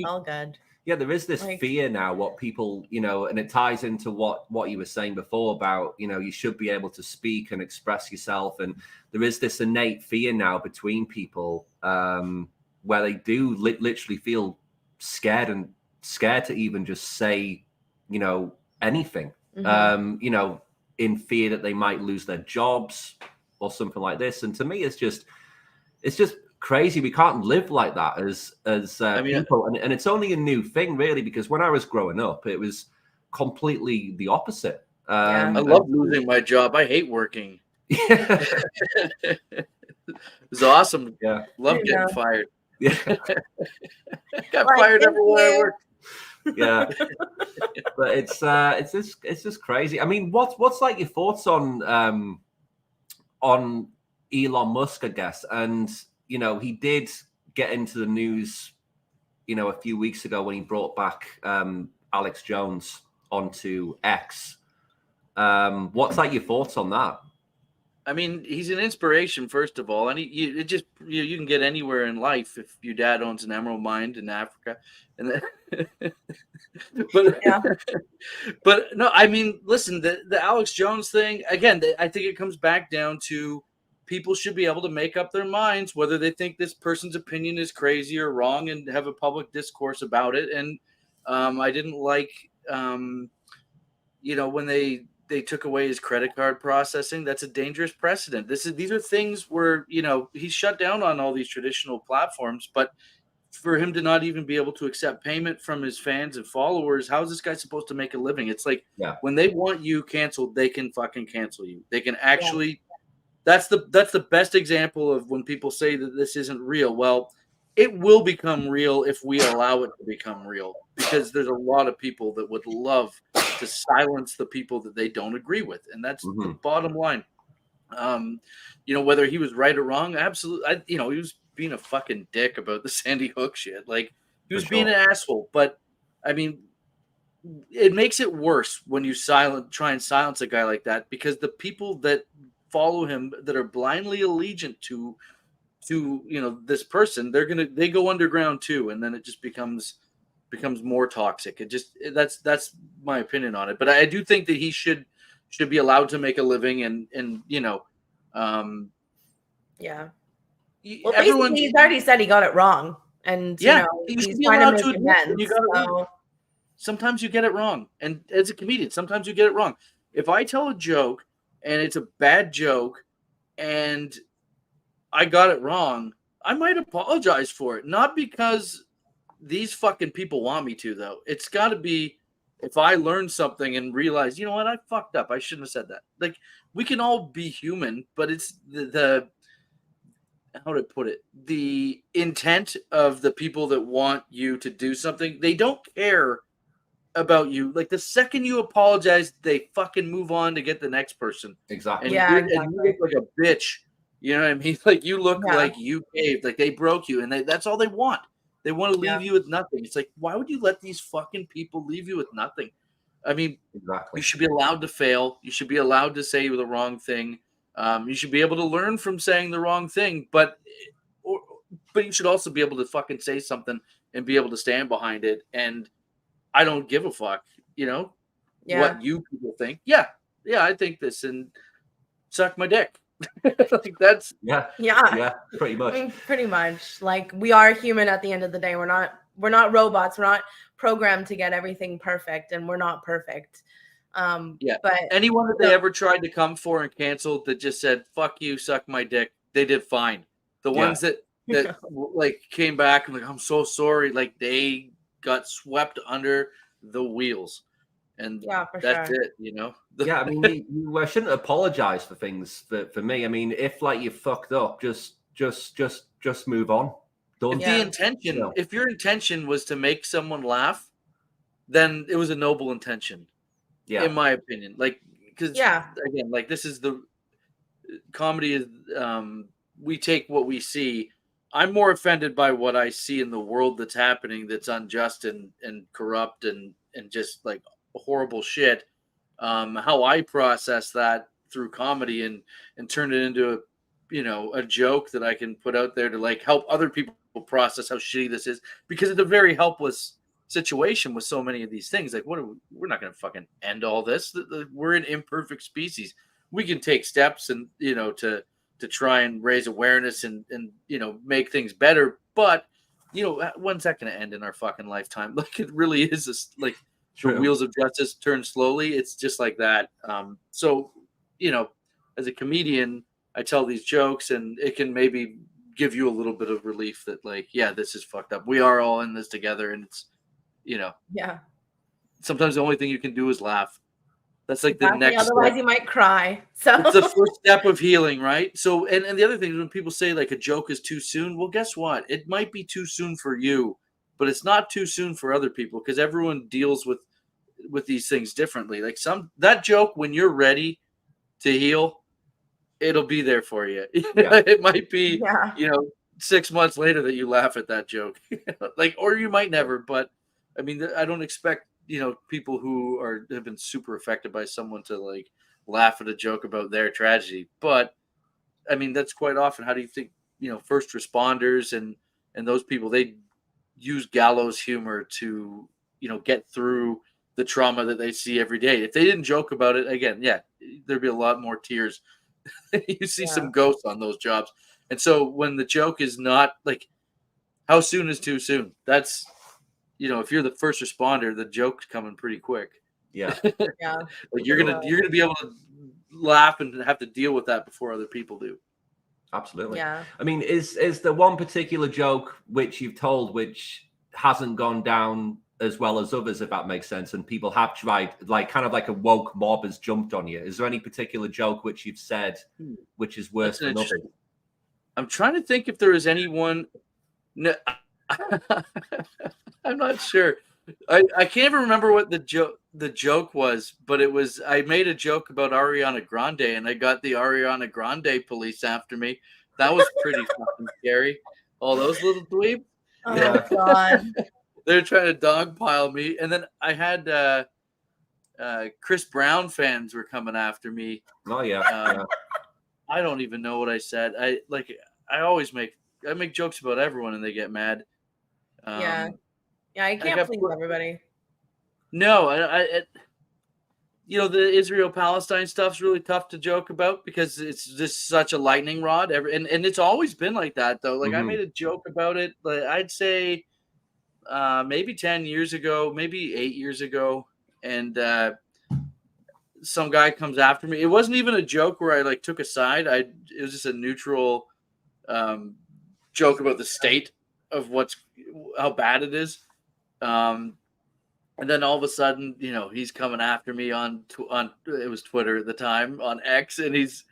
[SPEAKER 2] all good.
[SPEAKER 1] Yeah, there is this fear now, what people, and it ties into what you were saying before about, you should be able to speak and express yourself. And there is this innate fear now between people where they do literally feel scared to even just say, anything, in fear that they might lose their jobs or something like this. And to me, it's just crazy. We can't live like that as people, and it's only a new thing really, because when I was growing up it was completely the opposite.
[SPEAKER 3] I love losing my job. I hate working. It was awesome. Love getting fired. Got fired everywhere I worked.
[SPEAKER 1] Yeah. But it's just crazy. I mean, what's like your thoughts on Elon Musk, I guess? And he did get into the news, a few weeks ago when he brought back Alex Jones onto X. What's like your thoughts on that?
[SPEAKER 3] I mean, he's an inspiration, first of all, and you can get anywhere in life if your dad owns an emerald mine in Africa, and then but
[SPEAKER 2] Yeah.
[SPEAKER 3] but no, I mean, listen, the Alex Jones thing again. I think it comes back down to people should be able to make up their minds whether they think this person's opinion is crazy or wrong, and have a public discourse about it. And I didn't like, when they took away his credit card processing. That's a dangerous precedent. These are things where he's shut down on all these traditional platforms, but for him to not even be able to accept payment from his fans and followers, how is this guy supposed to make a living? It's like, when they want you canceled, they can fucking cancel you. They can actually. That's the best example of when people say that this isn't real. Well, it will become real if we allow it to become real, because there's a lot of people that would love to silence the people that they don't agree with, and that's the bottom line. Whether he was right or wrong, absolutely. He was being a fucking dick about the Sandy Hook shit. Like, he was being an asshole. But I mean, it makes it worse when you try and silence a guy like that, because the people that follow him, that are blindly allegiant to this person, they go underground too, and then it just becomes more toxic. That's my opinion on it. But I do think that he should be allowed to make a living, and
[SPEAKER 2] yeah.
[SPEAKER 3] Well, basically,
[SPEAKER 2] he's already said he got it wrong, and he's trying to make amends.
[SPEAKER 3] Sometimes you get it wrong, and as a comedian, sometimes you get it wrong. If I tell a joke and it's a bad joke, and I got it wrong, I might apologize for it. Not because these fucking people want me to, though. It's got to be if I learn something and realize, you know what, I fucked up. I shouldn't have said that. Like, we can all be human, but it's the how to put it, the intent of the people that want you to do something. They don't care about you. Like, the second you apologize, they fucking move on to get the next person.
[SPEAKER 1] Exactly.
[SPEAKER 3] And you look like a bitch. You know what I mean? Like, you look like you caved, like they broke you, and that's all they want. They want to leave you with nothing. It's like, why would you let these fucking people leave you with nothing? I mean, you should be allowed to fail. You should be allowed to say the wrong thing. You should be able to learn from saying the wrong thing, but you should also be able to fucking say something and be able to stand behind it. And I don't give a fuck, what you people think. Yeah, I think this, and suck my dick. Like, that's
[SPEAKER 1] pretty much.
[SPEAKER 2] Pretty much. Like, we are human at the end of the day. We're not robots. We're not programmed to get everything perfect, and we're not perfect. But
[SPEAKER 3] anyone that they ever tried to come for and canceled that just said "fuck you, suck my dick," they did fine. The ones that like came back and like, I'm so sorry, like, they got swept under the wheels. And that's it,
[SPEAKER 1] I mean, you shouldn't apologize for things. For me, I mean, if like you fucked up, just move on. Done.
[SPEAKER 3] If your intention was to make someone laugh, then it was a noble intention. Yeah, in my opinion. Like, because again, like, this is the comedy is we take what we see. I'm more offended by what I see in the world that's happening, that's unjust and corrupt and just like horrible shit. How I process that through comedy and turn it into a joke that I can put out there to like help other people process how shitty this is, because it's a very helpless situation with so many of these things. Like, we're not going to fucking end all this. We're an imperfect species. We can take steps and to try and raise awareness and make things better, but when's that going to end in our fucking lifetime? Like, it really is like the wheels of justice turn slowly. It's just like that. So as a comedian, I tell these jokes, and it can maybe give you a little bit of relief that, like, yeah, this is fucked up. We are all in this together, and it's sometimes the only thing you can do is laugh. That's like the next
[SPEAKER 2] otherwise step. You might cry. So
[SPEAKER 3] it's the first step of healing, right? So and the other thing is, when people say like a joke is too soon, well, guess what? It might be too soon for you, but it's not too soon for other people, because everyone deals with these things differently. Like, that joke, when you're ready to heal, it'll be there for you. It might be 6 months later that you laugh at that joke. Like, or you might never. But I mean, I don't expect people who have been super affected by someone to like laugh at a joke about their tragedy. But I mean, that's quite often. How do you think first responders and those people, they use gallows humor to, get through the trauma that they see every day. If they didn't joke about it, again, there'd be a lot more tears. You see some ghosts on those jobs. And so when the joke is not like, how soon is too soon? That's, if you're the first responder, the joke's coming pretty quick.
[SPEAKER 1] Yeah.
[SPEAKER 2] Yeah.
[SPEAKER 3] Like you're gonna be able to laugh and have to deal with that before other people do.
[SPEAKER 1] Absolutely.
[SPEAKER 2] Yeah.
[SPEAKER 1] I mean, is there one particular joke which you've told which hasn't gone down as well as others, if that makes sense, and people have tried, like kind of like a woke mob has jumped on you? Is there any particular joke which you've said which is worse than others?
[SPEAKER 3] I'm trying to think if there is anyone. No, I'm not sure. I can't even remember what the joke was, but it was, I made a joke about Ariana Grande and I got the Ariana Grande police after me. That was pretty fucking scary. All those little dweebs.
[SPEAKER 2] Oh my God.
[SPEAKER 3] They're trying to dogpile me. And then I had Chris Brown fans were coming after me.
[SPEAKER 1] Oh yeah.
[SPEAKER 3] I don't even know what I said. I make jokes about everyone and they get mad.
[SPEAKER 2] Yeah, I can't please everybody.
[SPEAKER 3] No, the Israel-Palestine stuff's really tough to joke about because it's just such a lightning rod. And it's always been like that, though. Like I made a joke about it, like I'd say maybe 10 years ago, maybe 8 years ago, and some guy comes after me. It wasn't even a joke where I like took a side. It was just a neutral joke about the state of how bad it is. And then all of a sudden, he's coming after me on it was Twitter at the time, on X, and he's,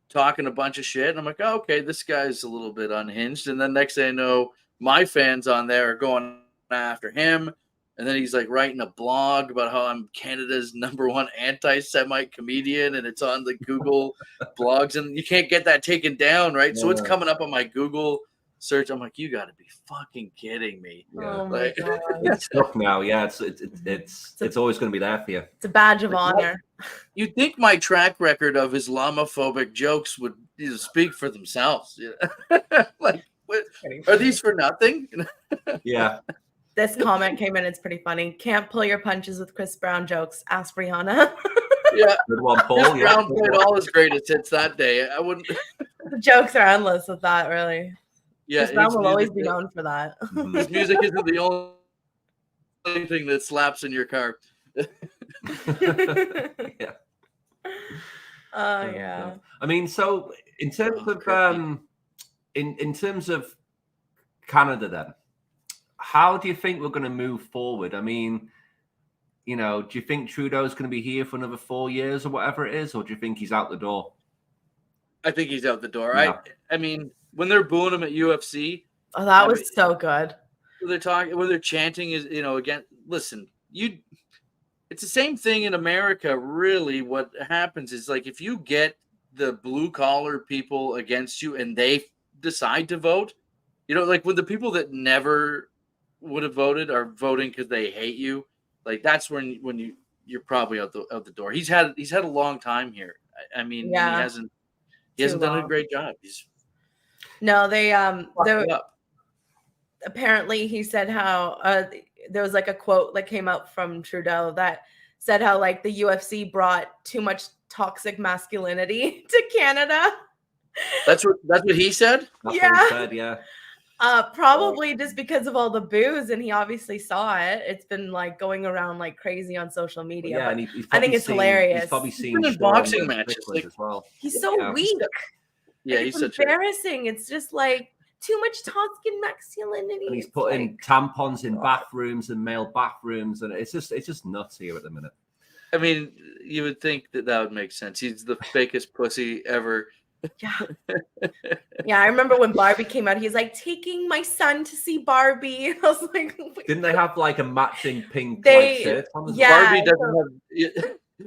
[SPEAKER 3] talking a bunch of shit. And I'm like, oh, okay, this guy's a little bit unhinged. And then next thing I know, my fans on there are going after him. And then he's like writing a blog about how I'm Canada's #1 anti-Semite comedian, and it's on the Google blogs, and you can't get that taken down, right? So it's coming up on my Google search. I'm like, you got to be fucking kidding me.
[SPEAKER 2] Oh my God.
[SPEAKER 1] It's stuck now. Yeah, it's always going to be there for you.
[SPEAKER 2] It's a badge of honor.
[SPEAKER 3] You'd think my track record of Islamophobic jokes would speak for themselves. Like, what, are these for nothing?
[SPEAKER 1] Yeah.
[SPEAKER 2] This comment came in. It's pretty funny. Can't pull your punches with Chris Brown jokes. Ask Rihanna.
[SPEAKER 3] Yeah.
[SPEAKER 1] Good one, Paul.
[SPEAKER 3] Chris Brown played all his greatest hits that day. I wouldn't.
[SPEAKER 2] The jokes are endless with that, really.
[SPEAKER 3] Yeah,
[SPEAKER 2] Chris Brown will always be known for that.
[SPEAKER 3] His music isn't the only thing that slaps in your car.
[SPEAKER 1] Yeah.
[SPEAKER 2] Yeah.
[SPEAKER 1] I mean, so in terms of in terms of Canada, then, how do you think we're going to move forward? I mean, do you think Trudeau's going to be here for another 4 years or whatever it is, or do you think he's out the door?
[SPEAKER 3] I think he's out the door.
[SPEAKER 1] Yeah.
[SPEAKER 3] I mean, when they're booing him at UFC,
[SPEAKER 2] Oh, that was so good.
[SPEAKER 3] When they're chanting is, again, listen, it's the same thing in America. Really, what happens is, like, if you get the blue collar people against you and they decide to vote, like when the people that never would have voted are voting because they hate you, like that's when you're probably out the door. He's had a long time here. I mean, he hasn't done a great job.
[SPEAKER 2] No, apparently he said how there was like a quote that came out from Trudeau that said how like the UFC brought too much toxic masculinity to Canada.
[SPEAKER 3] That's what he said?
[SPEAKER 1] That's what he said, yeah.
[SPEAKER 2] Probably just because of all the booze, and he obviously saw it. It's been like going around like crazy on social media.
[SPEAKER 1] Well,
[SPEAKER 2] yeah,
[SPEAKER 1] and
[SPEAKER 2] I think it's hilarious.
[SPEAKER 1] He's probably seen
[SPEAKER 3] boxing matches
[SPEAKER 1] as well.
[SPEAKER 2] He's so weak.
[SPEAKER 3] Yeah,
[SPEAKER 2] like,
[SPEAKER 3] he's
[SPEAKER 2] it's embarrassing. It's just like too much toxic masculinity.
[SPEAKER 1] And he's putting tampons in bathrooms and male bathrooms, and it's just nuts here at the minute.
[SPEAKER 3] I mean, you would think that would make sense. He's the fakest pussy ever.
[SPEAKER 2] Yeah, I remember when Barbie came out, he's like, taking my son to see Barbie. I was like,
[SPEAKER 1] didn't they have like a matching pink shirt on?
[SPEAKER 2] Yeah,
[SPEAKER 3] Barbie doesn't have.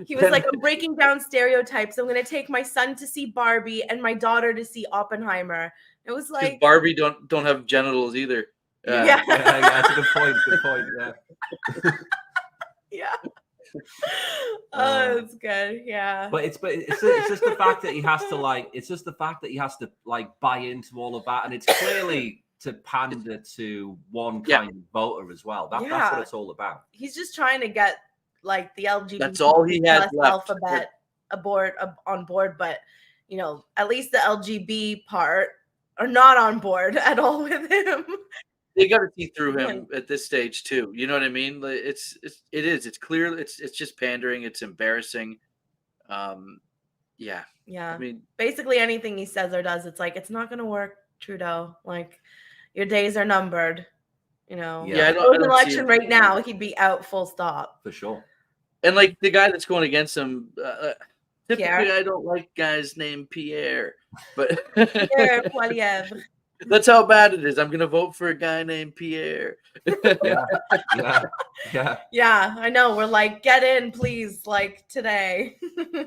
[SPEAKER 2] He was like, I'm breaking down stereotypes. I'm going to take my son to see Barbie and my daughter to see Oppenheimer. It was like
[SPEAKER 3] Barbie don't have genitals either.
[SPEAKER 2] Yeah.
[SPEAKER 1] That's a good point. Good point. Yeah.
[SPEAKER 2] Yeah. Oh, it's good. Yeah.
[SPEAKER 1] But it's just the fact that he has to buy into all of that, and it's clearly to pander to one kind of voter as well. That's what it's all about.
[SPEAKER 2] He's just trying to get like the LGBT
[SPEAKER 3] That's all he had left.
[SPEAKER 2] alphabet on board, but you know, at least the LGB part are not on board at all with him.
[SPEAKER 3] They got to see through him at this stage too. You know what I mean? It's clear. It's just pandering. It's embarrassing. Yeah.
[SPEAKER 2] Yeah.
[SPEAKER 3] I mean,
[SPEAKER 2] basically anything he says or does, it's like, it's not going to work, Trudeau. Like, your days are numbered. You know.
[SPEAKER 3] Yeah.
[SPEAKER 2] If it was an election right now, he'd be out full stop.
[SPEAKER 1] For sure.
[SPEAKER 3] And like the guy that's going against him, typically
[SPEAKER 2] Pierre?
[SPEAKER 3] I don't like guys named Pierre, but
[SPEAKER 2] Pierre Poilievre.
[SPEAKER 3] that's how bad it is. I'm going to vote for a guy named Pierre.
[SPEAKER 2] Yeah, I know. We're like, get in, please, like today.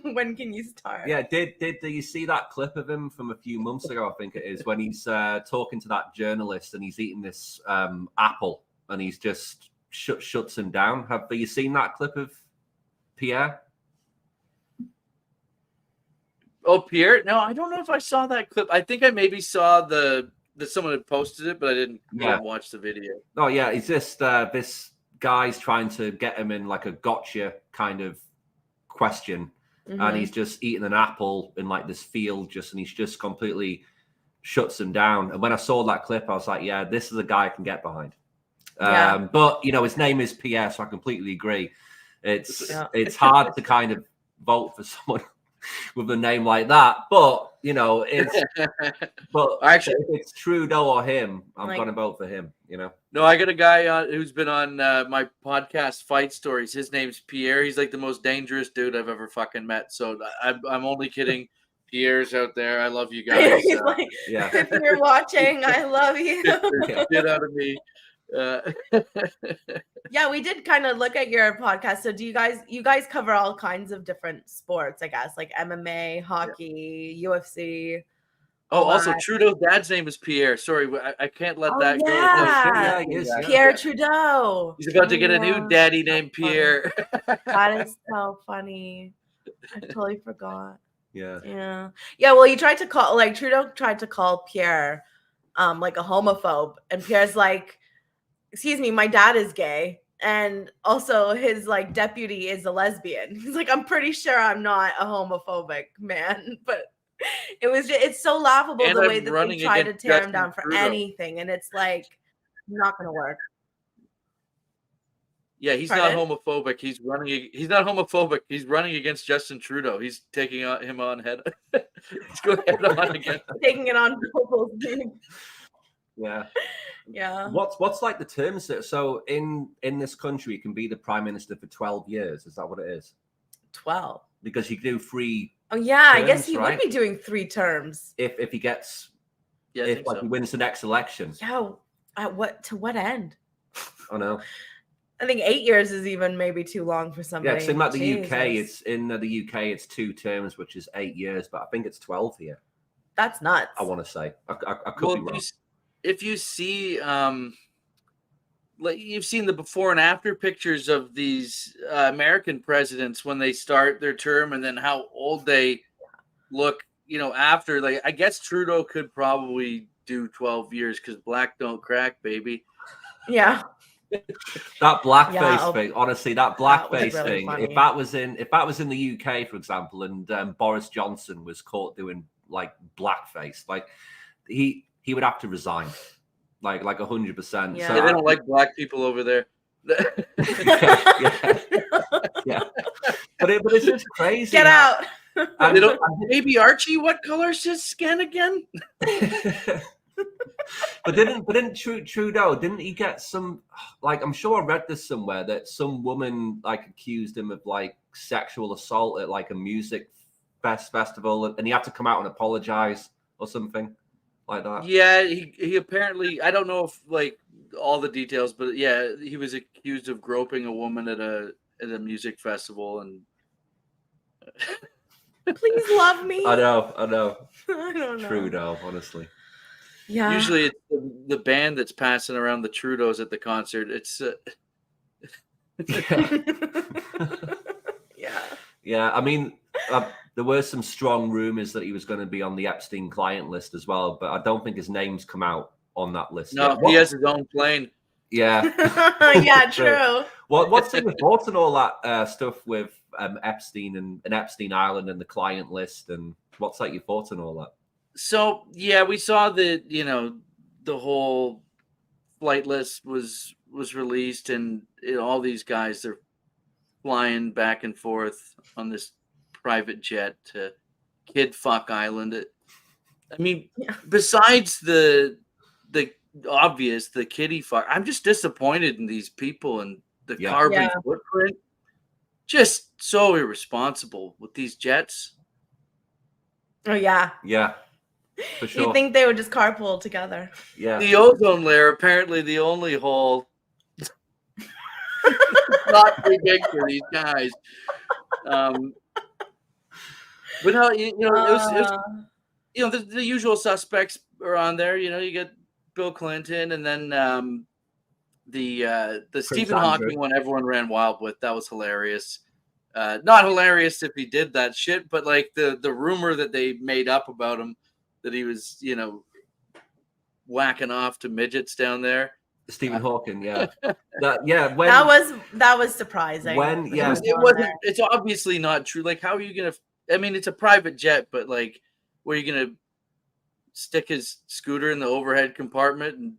[SPEAKER 2] When can you start?
[SPEAKER 1] Yeah, did you see that clip of him from a few months ago? I think it is, when he's talking to that journalist and he's eating this apple and he's just shuts him down. Have you seen that clip of Pierre?
[SPEAKER 3] Oh, Pierre? No, I don't know if I saw that clip. I think I maybe saw that someone had posted it, but I didn't watch the video.
[SPEAKER 1] Oh yeah, it's just this guy's trying to get him in like a gotcha kind of question, and he's just eating an apple in like this field, and he's just completely shuts him down. And when I saw that clip, I was like, yeah, this is a guy I can get behind. But you know, his name is Pierre, so I completely agree. It's hard to kind of vote for someone with a name like that, but you know, actually, if it's Trudeau or him, I'm gonna vote for him. You know,
[SPEAKER 3] no, I got a guy who's been on my podcast, Fight Stories. His name's Pierre. He's like the most dangerous dude I've ever fucking met. So I'm only kidding. Pierre's out there. I love you guys.
[SPEAKER 2] If you're watching, I love you.
[SPEAKER 3] Get out of me.
[SPEAKER 2] Yeah, we did kind of look at your podcast. So do you guys cover all kinds of different sports, I guess, like MMA, hockey, UFC?
[SPEAKER 3] Oh, also Trudeau's dad's name is Pierre. Sorry, I can't let that go.
[SPEAKER 2] Yeah, Pierre Trudeau.
[SPEAKER 3] He's about to get a new daddy named Pierre.
[SPEAKER 2] That is so funny. I totally forgot.
[SPEAKER 1] Yeah.
[SPEAKER 2] Well, he tried to call, like, Trudeau tried to call Pierre like a homophobe, and Pierre's like, excuse me, my dad is gay, and also his like deputy is a lesbian. He's like, I'm pretty sure I'm not a homophobic man, but it's so laughable the way that they try to tear him down for anything, and it's like not gonna work.
[SPEAKER 3] Yeah, he's not homophobic. He's not homophobic. He's running against Justin Trudeau. He's taking him on head. He's going head on again.
[SPEAKER 2] Taking it on.
[SPEAKER 1] Yeah. What's like the terms that, so in this country you can be the prime minister for 12 years? Is that what it is?
[SPEAKER 2] 12.
[SPEAKER 1] Because you do 3.
[SPEAKER 2] Oh yeah,
[SPEAKER 1] terms,
[SPEAKER 2] I guess he would be doing 3 terms.
[SPEAKER 1] If he gets
[SPEAKER 3] he
[SPEAKER 1] wins the next election.
[SPEAKER 2] Yeah. To what end?
[SPEAKER 1] I know.
[SPEAKER 2] I think 8 years is even maybe too long for somebody.
[SPEAKER 1] Yeah, it's in like the UK. It's 2 terms, which is 8 years, but I think it's 12 here.
[SPEAKER 2] That's nuts.
[SPEAKER 1] I want to say I could be wrong.
[SPEAKER 3] If you see, like you've seen the before and after pictures of these American presidents when they start their term, and then how old they look, you know, after. Like, I guess Trudeau could probably do 12 years because black don't crack, baby.
[SPEAKER 2] Yeah.
[SPEAKER 1] That blackface thing, honestly, that blackface
[SPEAKER 2] really
[SPEAKER 1] thing.
[SPEAKER 2] Funny.
[SPEAKER 1] If that was in the UK, for example, and Boris Johnson was caught doing like blackface, like he would have to resign, like 100%.
[SPEAKER 2] Yeah.
[SPEAKER 1] So
[SPEAKER 3] they don't like black people over there.
[SPEAKER 1] yeah. But it's just crazy.
[SPEAKER 2] Get out.
[SPEAKER 3] Baby Archie, what color's his skin again?
[SPEAKER 1] But didn't Trudeau, didn't he get some, like, I'm sure I read this somewhere that some woman like accused him of like sexual assault at like a music festival, and he had to come out and apologize or something like that.
[SPEAKER 3] Yeah, he apparently, I don't know if like all the details, but yeah, he was accused of groping a woman at a music festival. And
[SPEAKER 2] Please love me.
[SPEAKER 1] I know.
[SPEAKER 2] I don't know.
[SPEAKER 1] Trudeau, honestly.
[SPEAKER 2] Yeah.
[SPEAKER 3] Usually it's the band that's passing around the Trudeaus at the concert. It's
[SPEAKER 1] Yeah. I mean, there were some strong rumors that he was going to be on the Epstein client list as well, but I don't think his name's come out on that list.
[SPEAKER 3] No, he has his own plane.
[SPEAKER 1] Yeah.
[SPEAKER 2] Yeah, true.
[SPEAKER 1] What's your thoughts on all that stuff with Epstein and Epstein Island and the client list, and what's like your thoughts on all that?
[SPEAKER 3] So yeah, we saw that, the whole flight list was released, and all these guys, they're flying back and forth on this private jet to Kid Fuck Island. I mean, besides the obvious, the kitty fuck, I'm just disappointed in these people and the carbon footprint. Just so irresponsible with these jets.
[SPEAKER 2] Oh yeah.
[SPEAKER 1] Yeah. For sure.
[SPEAKER 2] You think they would just carpool together?
[SPEAKER 1] Yeah.
[SPEAKER 3] The ozone layer, apparently the only hole. Not too big for these guys. But no, it was, the usual suspects are on there. You get Bill Clinton, and then the Stephen Hawking one everyone ran wild with. That was hilarious. Not hilarious if he did that shit, but like the rumor that they made up about him, that he was, whacking off to midgets down there.
[SPEAKER 1] Stephen Hawking, yeah.
[SPEAKER 2] That was surprising.
[SPEAKER 3] It's obviously not true. Like, how are you gonna? I mean, it's a private jet, but like, were you gonna stick his scooter in the overhead compartment, and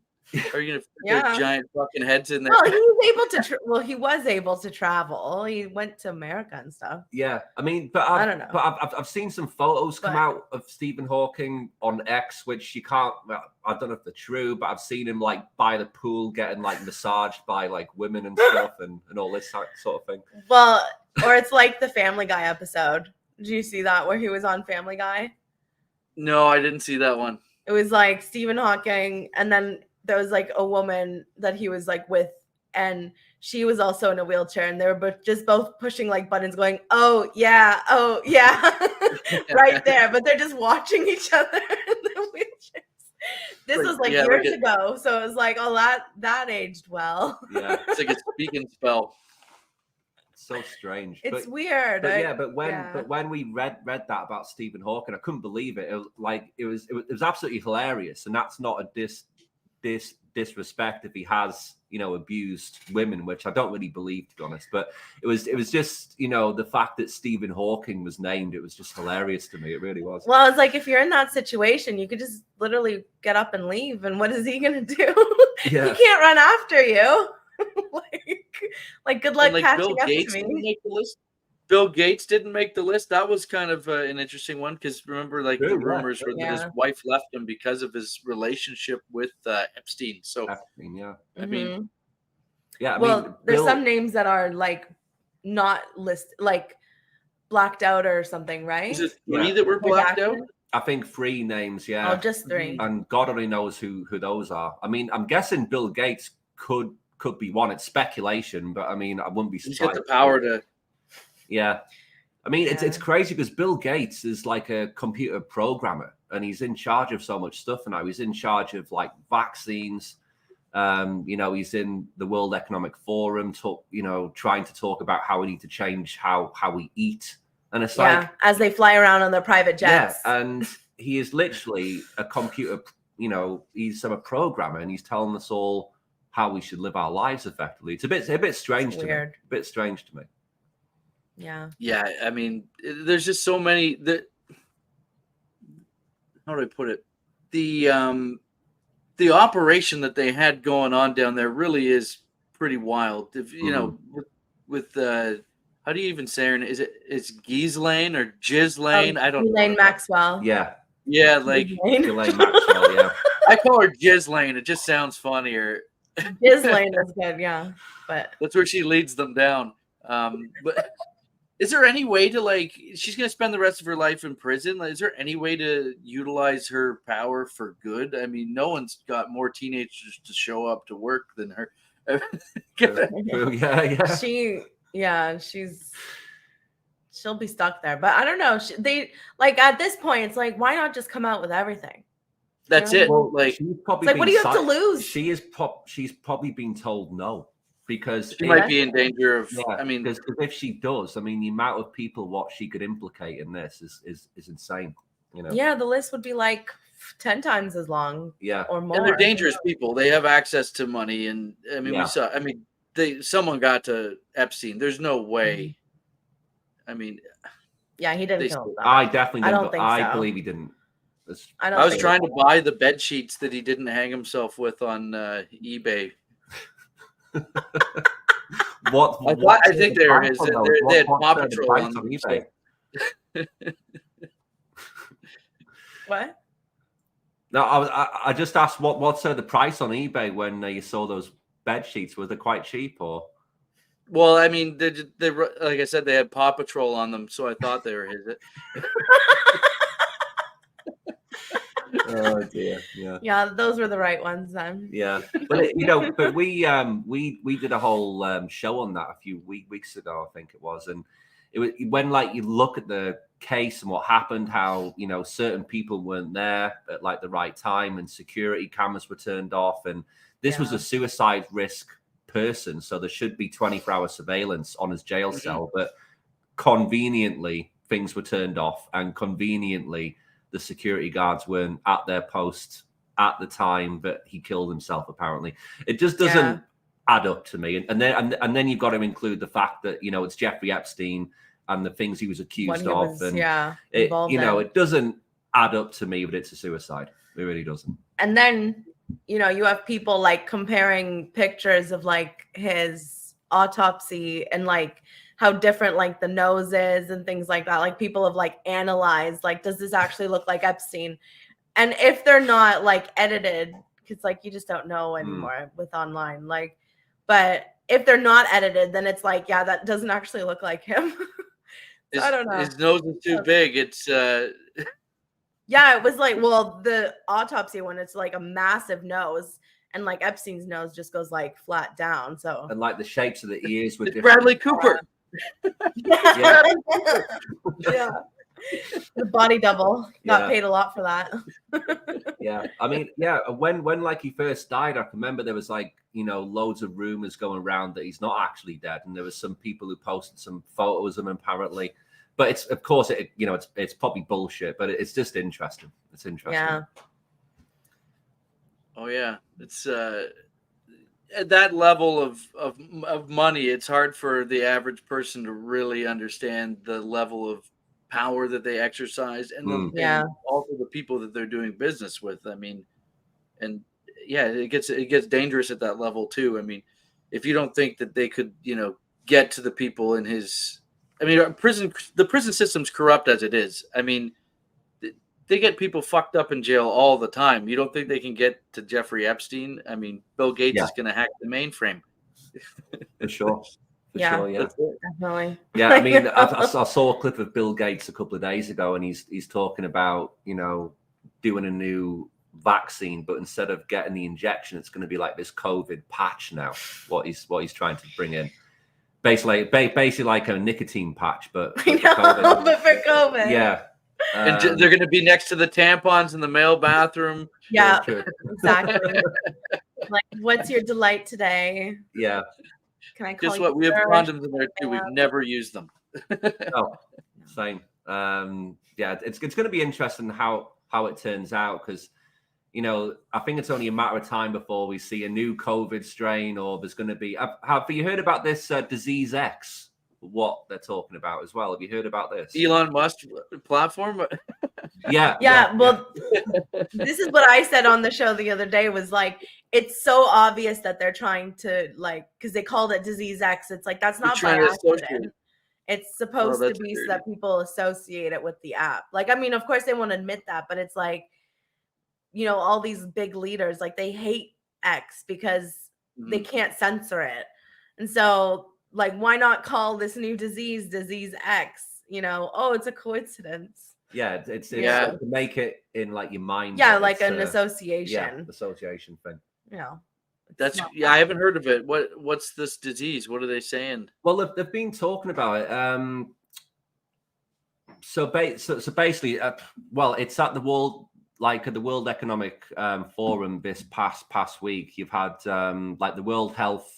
[SPEAKER 3] are you gonna fit their giant fucking heads in there?
[SPEAKER 2] Well, he was able to travel. He went to America and stuff.
[SPEAKER 1] Yeah, I mean, but I don't know. But I've seen some photos come out of Stephen Hawking on X, which you can't. Well, I don't know if they're true, but I've seen him like by the pool getting like massaged by like women and stuff, and all this sort of thing.
[SPEAKER 2] Well, or it's like the Family Guy episode. Did you see that where he was on Family Guy?
[SPEAKER 3] No, I didn't see that one.
[SPEAKER 2] It was like Stephen Hawking, and then there was like a woman that he was like with, and she was also in a wheelchair, and they were both pushing like buttons going, oh yeah, right there. But they're just watching each other in the wheelchairs. This was like years ago. So it was like, oh, that aged well.
[SPEAKER 1] Yeah.
[SPEAKER 3] It's like a speaking spell.
[SPEAKER 1] So strange.
[SPEAKER 2] It's weird.
[SPEAKER 1] But when we read that about Stephen Hawking, I couldn't believe it. It was absolutely hilarious, and that's not a disrespect if he has abused women, which I don't really believe, to be honest. But it was just the fact that Stephen Hawking was named. It was just hilarious to me. It really was.
[SPEAKER 2] Well, it's like if you're in that situation, you could just literally get up and leave. And what is he gonna do?
[SPEAKER 1] Yeah.
[SPEAKER 2] He can't run after you. like good luck catching
[SPEAKER 3] Bill
[SPEAKER 2] up
[SPEAKER 3] Gates
[SPEAKER 2] to me.
[SPEAKER 3] didn't make the list. Bill Gates didn't make the list. That was kind of an interesting one, because remember, like, the rumors were that his wife left him because of his relationship with Epstein. So
[SPEAKER 1] Epstein, yeah.
[SPEAKER 3] I mean,
[SPEAKER 2] there's some names that are like not listed, like blacked out or something, right?
[SPEAKER 3] Is it 3 that were blacked out?
[SPEAKER 1] I think 3 names, yeah.
[SPEAKER 2] Oh, just 3.
[SPEAKER 1] And God only knows who those are. I mean, I'm guessing Bill Gates could be one. It's speculation, but I mean, I wouldn't be surprised.
[SPEAKER 3] He's got the power to.
[SPEAKER 1] Yeah. I mean, it's crazy because Bill Gates is like a computer programmer, and he's in charge of so much stuff now. He's in charge of like vaccines. He's in the World Economic Forum, trying to talk about how we need to change how we eat. And it's like,
[SPEAKER 2] as they fly around on their private jets.
[SPEAKER 1] Yeah, and he is literally a computer, he's a programmer, and he's telling us all how we should live our lives effectively. It's a bit strange to me. A bit strange to me.
[SPEAKER 2] Yeah.
[SPEAKER 3] Yeah, I mean, there's just so many how do I put it? The operation that they had going on down there really is pretty wild. If with how do you even say her name? It's Ghislaine or Ghislaine? I don't know.
[SPEAKER 2] Ghislaine Maxwell.
[SPEAKER 1] Yeah.
[SPEAKER 3] Yeah, like
[SPEAKER 1] Ghislaine Maxwell, yeah.
[SPEAKER 3] I call her Ghislaine. It just sounds funnier.
[SPEAKER 2] Ghislaine is good, yeah. But
[SPEAKER 3] that's where she leads them down. But is there any way to, like, she's going to spend the rest of her life in prison? Like, is there any way to utilize her power for good? I mean, no one's got more teenagers to show up to work than her.
[SPEAKER 2] She'll be stuck there. But I don't know. They like at this point, it's like, why not just come out with everything?
[SPEAKER 3] That's it.
[SPEAKER 1] Well, like, what
[SPEAKER 2] do you have to lose?
[SPEAKER 1] She's probably been told no. Because
[SPEAKER 3] she might be in danger of. I mean,
[SPEAKER 1] because if she does, I mean, the amount of people what she could implicate in this is insane.
[SPEAKER 2] Yeah, the list would be like 10 times as long.
[SPEAKER 1] Yeah.
[SPEAKER 2] Or more.
[SPEAKER 3] And they're dangerous people. They have access to money. And I mean, someone got to Epstein. There's no way. I mean,
[SPEAKER 2] yeah, he didn't kill himself.
[SPEAKER 1] I definitely didn't.
[SPEAKER 2] I don't think
[SPEAKER 1] I
[SPEAKER 2] so.
[SPEAKER 1] believe he didn't.
[SPEAKER 3] I was trying to buy the bed sheets that he didn't hang himself with on eBay. I think they're his. They had Paw Patrol on eBay.
[SPEAKER 2] What?
[SPEAKER 1] No, I just asked what's the price on eBay when you saw those bed sheets? Were they quite cheap or?
[SPEAKER 3] Well, I mean, they like I said, they had Paw Patrol on them, so I thought they were his.
[SPEAKER 1] Oh dear,
[SPEAKER 2] yeah, those were the right ones then.
[SPEAKER 1] Yeah, but but we did a whole show on that a few weeks ago, I think it was, and it was when like you look at the case and what happened, how certain people weren't there at like the right time, and security cameras were turned off, and this was a suicide risk person, so there should be 24-hour surveillance on his jail cell, but conveniently things were turned off, and conveniently the security guards weren't at their post at the time, but he killed himself. Apparently, it just doesn't add up to me. And then you've got to include the fact that it's Jeffrey Epstein and the things he was accused of, and it doesn't add up to me. But it's a suicide. It really doesn't.
[SPEAKER 2] And then you have people like comparing pictures of like his autopsy and like how different like the nose is and things like that. Like people have like analyzed, like, does this actually look like Epstein? And if they're not like edited, because like you just don't know anymore with online, like, but if they're not edited, then it's like, yeah, that doesn't actually look like him. So I don't know.
[SPEAKER 3] His nose is too big. It's
[SPEAKER 2] yeah, it was like, well, the autopsy one, it's like a massive nose. And like Epstein's nose just goes like flat down. So
[SPEAKER 1] and like the shapes of the ears were different.
[SPEAKER 3] Bradley Cooper.
[SPEAKER 2] Yeah. The body double got paid a lot for that.
[SPEAKER 1] Yeah, I mean, when like he first died, I remember there was like loads of rumors going around that he's not actually dead, and there was some people who posted some photos of him apparently, but it's of course it's probably bullshit, but it's just interesting. It's interesting.
[SPEAKER 2] Yeah.
[SPEAKER 3] Oh yeah, it's at that level of money, it's hard for the average person to really understand the level of power that they exercise and also the people that they're doing business with. I mean, and it gets dangerous at that level too. I mean, if you don't think that they could, get to the people in his, I mean, the prison system's corrupt as it is. I mean, they get people fucked up in jail all the time. You don't think they can get to Jeffrey Epstein? I mean, Bill Gates is going to hack the mainframe.
[SPEAKER 1] For sure.
[SPEAKER 2] Definitely.
[SPEAKER 1] Yeah, I mean, I saw a clip of Bill Gates a couple of days ago, and he's talking about doing a new vaccine, but instead of getting the injection, it's going to be like this COVID patch now. What he's trying to bring in, basically like a nicotine patch, but
[SPEAKER 2] for COVID.
[SPEAKER 1] Yeah.
[SPEAKER 3] And they're going to be next to the tampons in the male bathroom.
[SPEAKER 2] Yeah, exactly. Like, what's your delight today?
[SPEAKER 1] Yeah.
[SPEAKER 2] Can I call
[SPEAKER 3] Guess
[SPEAKER 2] you
[SPEAKER 3] what? We have
[SPEAKER 2] sir?
[SPEAKER 3] condoms in there too. We've never used them.
[SPEAKER 1] Oh, same. It's going to be interesting how it turns out, because I think it's only a matter of time before we see a new COVID strain, or there's going to be. Have you heard about this disease X? What they're talking about as well? Have you heard about this?
[SPEAKER 3] Elon Musk platform?
[SPEAKER 2] Yeah. Well, this is what I said on the show the other day, was like, it's so obvious that they're trying to, like, because they called it disease X. It's like, that's not by accident. It's supposed to be so that people associate it with the app. Like, I mean, of course they won't admit that, but it's like, all these big leaders, like, they hate X because they can't censor it. And so, like, why not call this new disease X? It's a coincidence.
[SPEAKER 1] Yeah, it's to make it in like your mind.
[SPEAKER 2] Yeah, like an association.
[SPEAKER 1] Yeah, association thing.
[SPEAKER 3] That's I haven't heard of it. What's this disease? What are they saying?
[SPEAKER 1] Well, they've been talking about it. So basically, it's at the World Economic Forum this past week. You've had like the World Health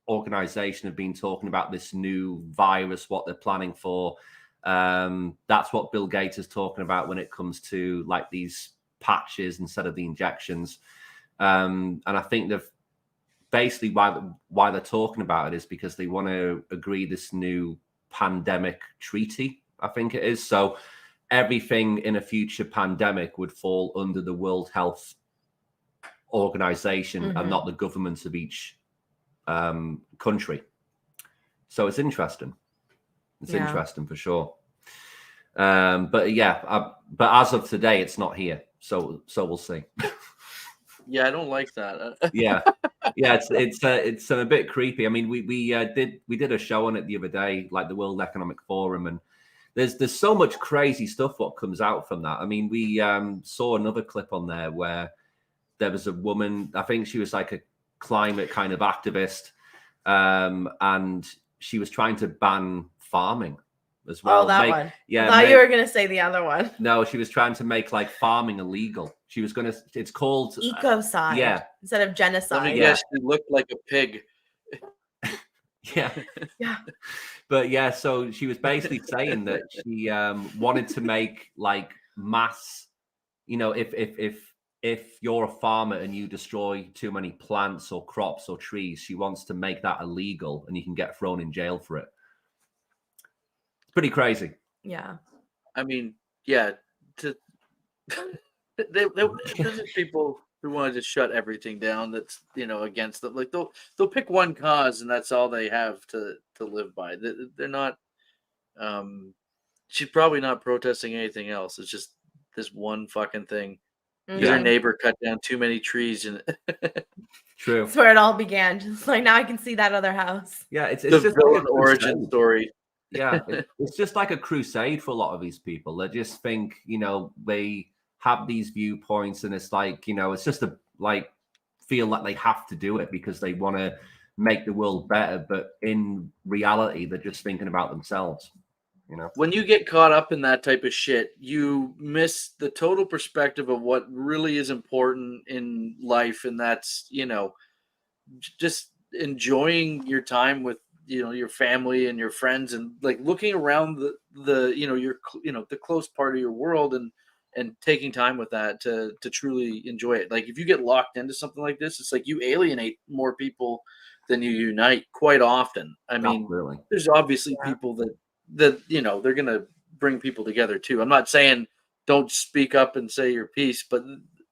[SPEAKER 1] Organization have been talking about this new virus, what they're planning for. That's what Bill Gates is talking about when it comes to like these patches instead of the injections. And I think they've basically why they're talking about it is because they want to agree this new pandemic treaty, I think it is. So everything in a future pandemic would fall under the World Health Organization and not the governments of each country. So it's interesting. It's interesting for sure. But as of today, it's not here. So we'll see.
[SPEAKER 3] Yeah, I don't like that.
[SPEAKER 1] yeah, it's a bit creepy. I mean, we did a show on it the other day, like the World Economic Forum, and there's so much crazy stuff what comes out from that. I mean, we saw another clip on there where there was a woman, I think she was like a climate kind of activist, and she was trying to ban farming as well.
[SPEAKER 2] Oh, that one.
[SPEAKER 1] Yeah.
[SPEAKER 2] I thought you were going to say the other one.
[SPEAKER 1] No, she was trying to make like farming illegal. She was going to, it's called
[SPEAKER 2] ecocide.
[SPEAKER 1] Yeah.
[SPEAKER 2] Instead of genocide.
[SPEAKER 3] Let me guess, she looked like a pig.
[SPEAKER 1] Yeah.
[SPEAKER 2] Yeah.
[SPEAKER 1] But yeah, so she was basically saying that she wanted to make like mass, you know, if you're a farmer and you destroy too many plants or crops or trees, she wants to make that illegal and you can get thrown in jail for it. It's pretty crazy.
[SPEAKER 2] Yeah.
[SPEAKER 3] I mean, yeah. There's people who want to just shut everything down that's, you know, against them. Like they'll pick one cause and that's all they have to live by. They're not she's probably not protesting anything else. It's just this one fucking thing. Because her neighbor cut down too many trees and
[SPEAKER 1] True.
[SPEAKER 2] That's where it all began. Just like now I can see that other house.
[SPEAKER 1] Yeah, it's
[SPEAKER 3] the
[SPEAKER 1] just
[SPEAKER 3] villain
[SPEAKER 1] like
[SPEAKER 3] origin story.
[SPEAKER 1] Yeah, it's just like a crusade for a lot of these people. They just think, you know, they have these viewpoints and it's like, you know, it's just feel like they have to do it because they want to make the world better. But in reality, they're just thinking about themselves, you know.
[SPEAKER 3] When you get caught up in that type of shit, you miss the total perspective of what really is important in life. And that's, you know, just enjoying your time with, you know, your family and your friends and like looking around the you know, your, you know, the close part of your world and taking time with that to truly enjoy it. Like if you get locked into something like this, it's like you alienate more people than you unite quite often. I mean,
[SPEAKER 1] really.
[SPEAKER 3] There's obviously people that, you know, they're going to bring people together too. I'm not saying don't speak up and say your piece, but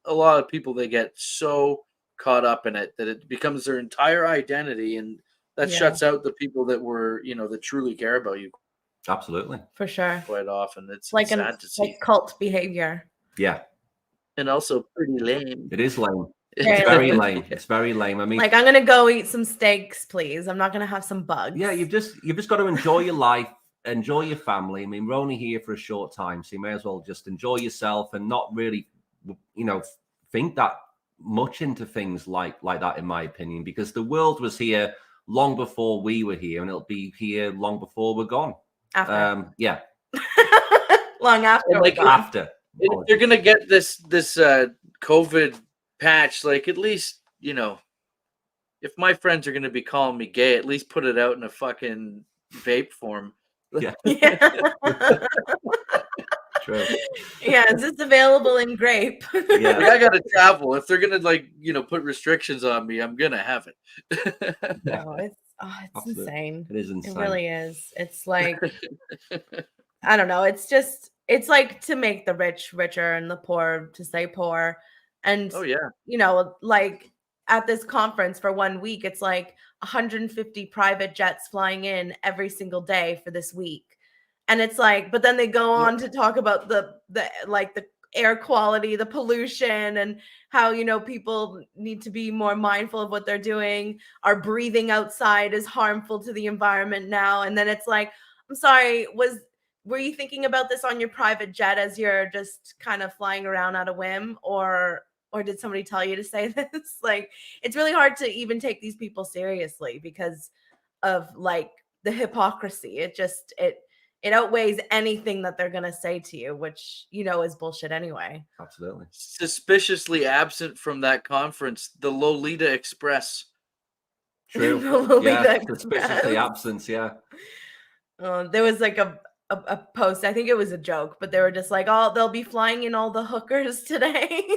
[SPEAKER 3] a lot of people, they get so caught up in it that it becomes their entire identity. And that shuts out the people that were, you know, that truly care about you.
[SPEAKER 1] Absolutely.
[SPEAKER 2] For sure.
[SPEAKER 3] Quite often. It's
[SPEAKER 2] like
[SPEAKER 3] sad to see.
[SPEAKER 2] like cult behavior.
[SPEAKER 1] Yeah.
[SPEAKER 3] And also pretty lame.
[SPEAKER 1] It is lame. It's very lame. It's very lame. I mean,
[SPEAKER 2] like I'm gonna go eat some steaks, please. I'm not gonna have some bugs.
[SPEAKER 1] Yeah, you've just got to enjoy your life, enjoy your family. I mean, we're only here for a short time, so you may as well just enjoy yourself and not really, you know, think that much into things like that, in my opinion, because the world was here long before we were here, and it'll be here long before we're gone.
[SPEAKER 2] After.
[SPEAKER 1] Yeah.
[SPEAKER 2] Long after.
[SPEAKER 1] Like after.
[SPEAKER 3] If you're gonna get this COVID patch, like at least, you know, if my friends are gonna be calling me gay, at least put it out in a fucking vape form.
[SPEAKER 1] Yeah. True.
[SPEAKER 2] Yeah, is this available in grape?
[SPEAKER 1] Yeah.
[SPEAKER 3] Like, I gotta travel. If they're gonna, like, you know, put restrictions on me, I'm gonna have it.
[SPEAKER 2] No, it's insane.
[SPEAKER 1] It is insane.
[SPEAKER 2] It really is. It's like I don't know. It's like to make the rich richer and the poor to stay poor. And
[SPEAKER 3] oh yeah,
[SPEAKER 2] you know, like at this conference for 1 week, it's like 150 private jets flying in every single day for this week. And it's like, but then they go on to talk about the air quality, the pollution, and how, you know, people need to be more mindful of what they're doing. Our breathing outside is harmful to the environment now. And then it's like, I'm sorry, were you thinking about this on your private jet as you're just kind of flying around at a whim, or did somebody tell you to say this? Like, it's really hard to even take these people seriously because of like the hypocrisy. It outweighs anything that they're going to say to you, which, you know, is bullshit anyway.
[SPEAKER 1] Absolutely.
[SPEAKER 3] Suspiciously absent from that conference, the Lolita Express.
[SPEAKER 1] True.
[SPEAKER 2] Lolita
[SPEAKER 1] yeah,
[SPEAKER 2] Express.
[SPEAKER 1] suspiciously absent, yeah.
[SPEAKER 2] There was like a a post. I think it was a joke, but they were just like, "Oh, they'll be flying in all the hookers today."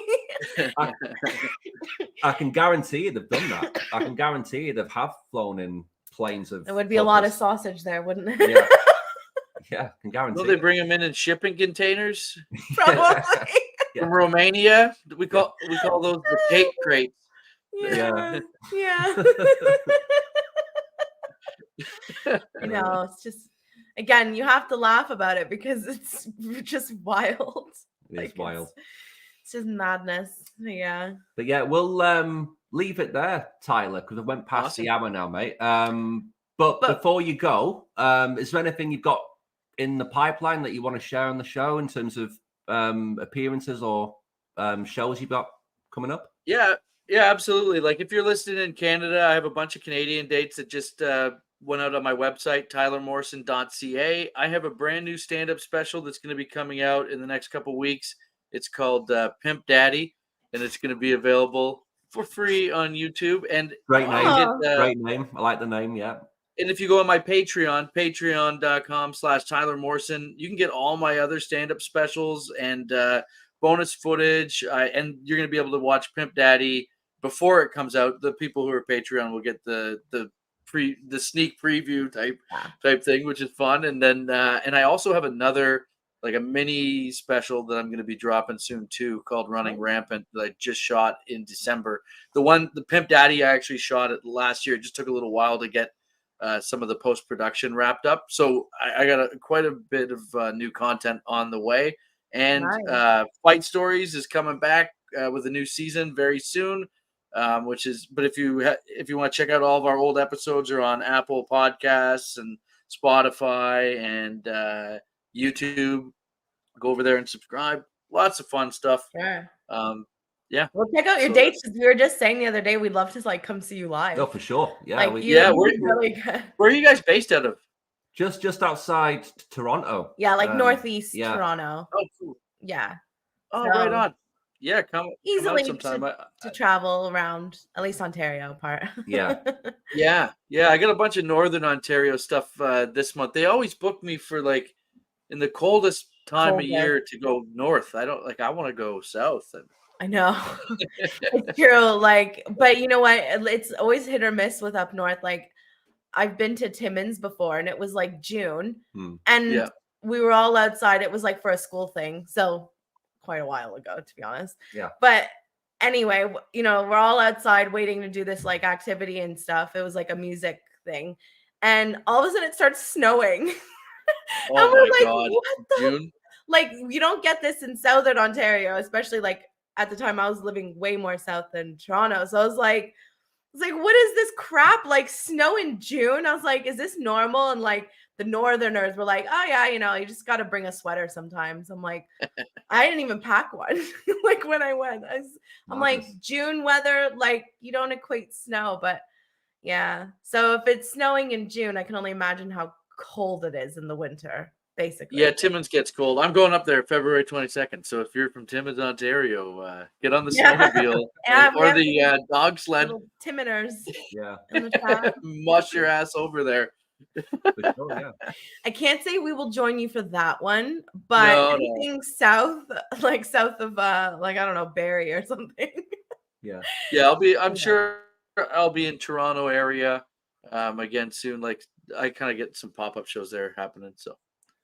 [SPEAKER 1] I can guarantee you they've done that. I can guarantee you they've flown in planes of.
[SPEAKER 2] There would be a lot of sausage there, wouldn't it?
[SPEAKER 1] Yeah, yeah, I can guarantee.
[SPEAKER 3] Will they bring them in shipping containers?
[SPEAKER 2] Probably.
[SPEAKER 3] From Romania? We call those the cake crates.
[SPEAKER 2] Yeah. It's just, again, you have to laugh about it because it's just wild.
[SPEAKER 1] It's wild.
[SPEAKER 2] It's just madness. Yeah.
[SPEAKER 1] But yeah, we'll leave it there, Tyler, because I went past the hour now, mate. But before you go, is there anything you've got in the pipeline that you want to share on the show in terms of appearances or shows you've got coming up?
[SPEAKER 3] Yeah, absolutely. Like if you're listening in Canada, I have a bunch of Canadian dates that just went out on my website, tylermorrison.ca. I have a brand new stand-up special that's going to be coming out in the next couple weeks. It's called Pimp Daddy, and it's going to be available for free on YouTube. And
[SPEAKER 1] great name. Great name. I like the name. Yeah.
[SPEAKER 3] And if you go on my Patreon, patreon.com/Tyler Morrison, you can get all my other stand-up specials and bonus footage. And you're going to be able to watch Pimp Daddy before it comes out. The people who are Patreon will get the sneak preview type thing, which is fun. And then and I also have another, like a mini special that I'm going to be dropping soon too, called Running Rampant, that I just shot in December. The Pimp Daddy, I actually shot it last year. It just took a little while to get some of the post-production wrapped up. So I got quite a bit of new content on the way. And Fight Stories is coming back with a new season very soon. But if you want to check out all of our old episodes, are on Apple Podcasts and Spotify and YouTube. Go over there and subscribe. Lots of fun stuff.
[SPEAKER 2] Sure.
[SPEAKER 3] Yeah.
[SPEAKER 2] Well, check out your dates. We were just saying the other day, we'd love to come see you live.
[SPEAKER 1] Oh, for sure. Yeah.
[SPEAKER 2] Really good.
[SPEAKER 3] Where are you guys based out of?
[SPEAKER 1] Just outside Toronto.
[SPEAKER 2] Yeah, northeast Toronto.
[SPEAKER 3] Oh, cool.
[SPEAKER 2] Yeah.
[SPEAKER 3] Oh, right on. Yeah, come
[SPEAKER 2] easily
[SPEAKER 3] out sometime.
[SPEAKER 2] to travel around, at least Ontario part.
[SPEAKER 1] Yeah.
[SPEAKER 3] Yeah. I got a bunch of Northern Ontario stuff this month. They always book me for in the coldest time of year to go north. I want to go south.
[SPEAKER 2] I know. It's true. But you know what? It's always hit or miss with up north. I've been to Timmins before, and it was June, and we were all outside. It was for a school thing, so quite a while ago, to be honest.
[SPEAKER 1] Yeah.
[SPEAKER 2] But anyway, we're all outside waiting to do this activity and stuff. It was a music thing, and all of a sudden it starts snowing.
[SPEAKER 3] Oh
[SPEAKER 2] and we're
[SPEAKER 3] my God.
[SPEAKER 2] What the?
[SPEAKER 3] June?
[SPEAKER 2] You don't get this in Southern Ontario, especially at the time I was living way more south than Toronto. So I was like, what is this crap? Snow in June? I was like, is this normal? And the Northerners were like, oh yeah, you just got to bring a sweater sometimes. I'm like, I didn't even pack one. When I went, I'm like, June weather, you don't equate snow, but yeah. So if it's snowing in June, I can only imagine how cold it is in the winter, basically.
[SPEAKER 3] Yeah, Timmins gets cold. I'm going up there February 22nd. So if you're from Timmins, Ontario, get on the snowmobile or the dog sled.
[SPEAKER 2] Timminers.
[SPEAKER 1] Yeah.
[SPEAKER 3] Mush your ass over there.
[SPEAKER 1] Sure, yeah.
[SPEAKER 2] I can't say we will join you for that one, but anything south, south of I don't know, Barrie or something.
[SPEAKER 1] Yeah.
[SPEAKER 3] Yeah, I'm sure I'll be in Toronto area again soon. I kind of get some pop-up shows there happening. So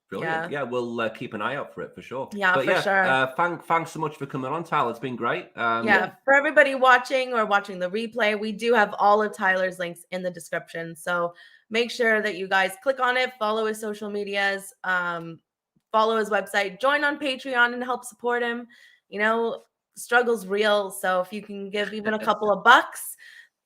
[SPEAKER 1] brilliant. Yeah, we'll keep an eye out for it for sure.
[SPEAKER 2] Yeah, for sure.
[SPEAKER 1] Thanks so much for coming on, Tyler. It's been great.
[SPEAKER 2] For everybody watching or watching the replay, we do have all of Tyler's links in the description. So make sure that you guys click on it, follow his social medias, follow his website, join on Patreon and help support him. Struggle's real. So if you can give even a couple of bucks,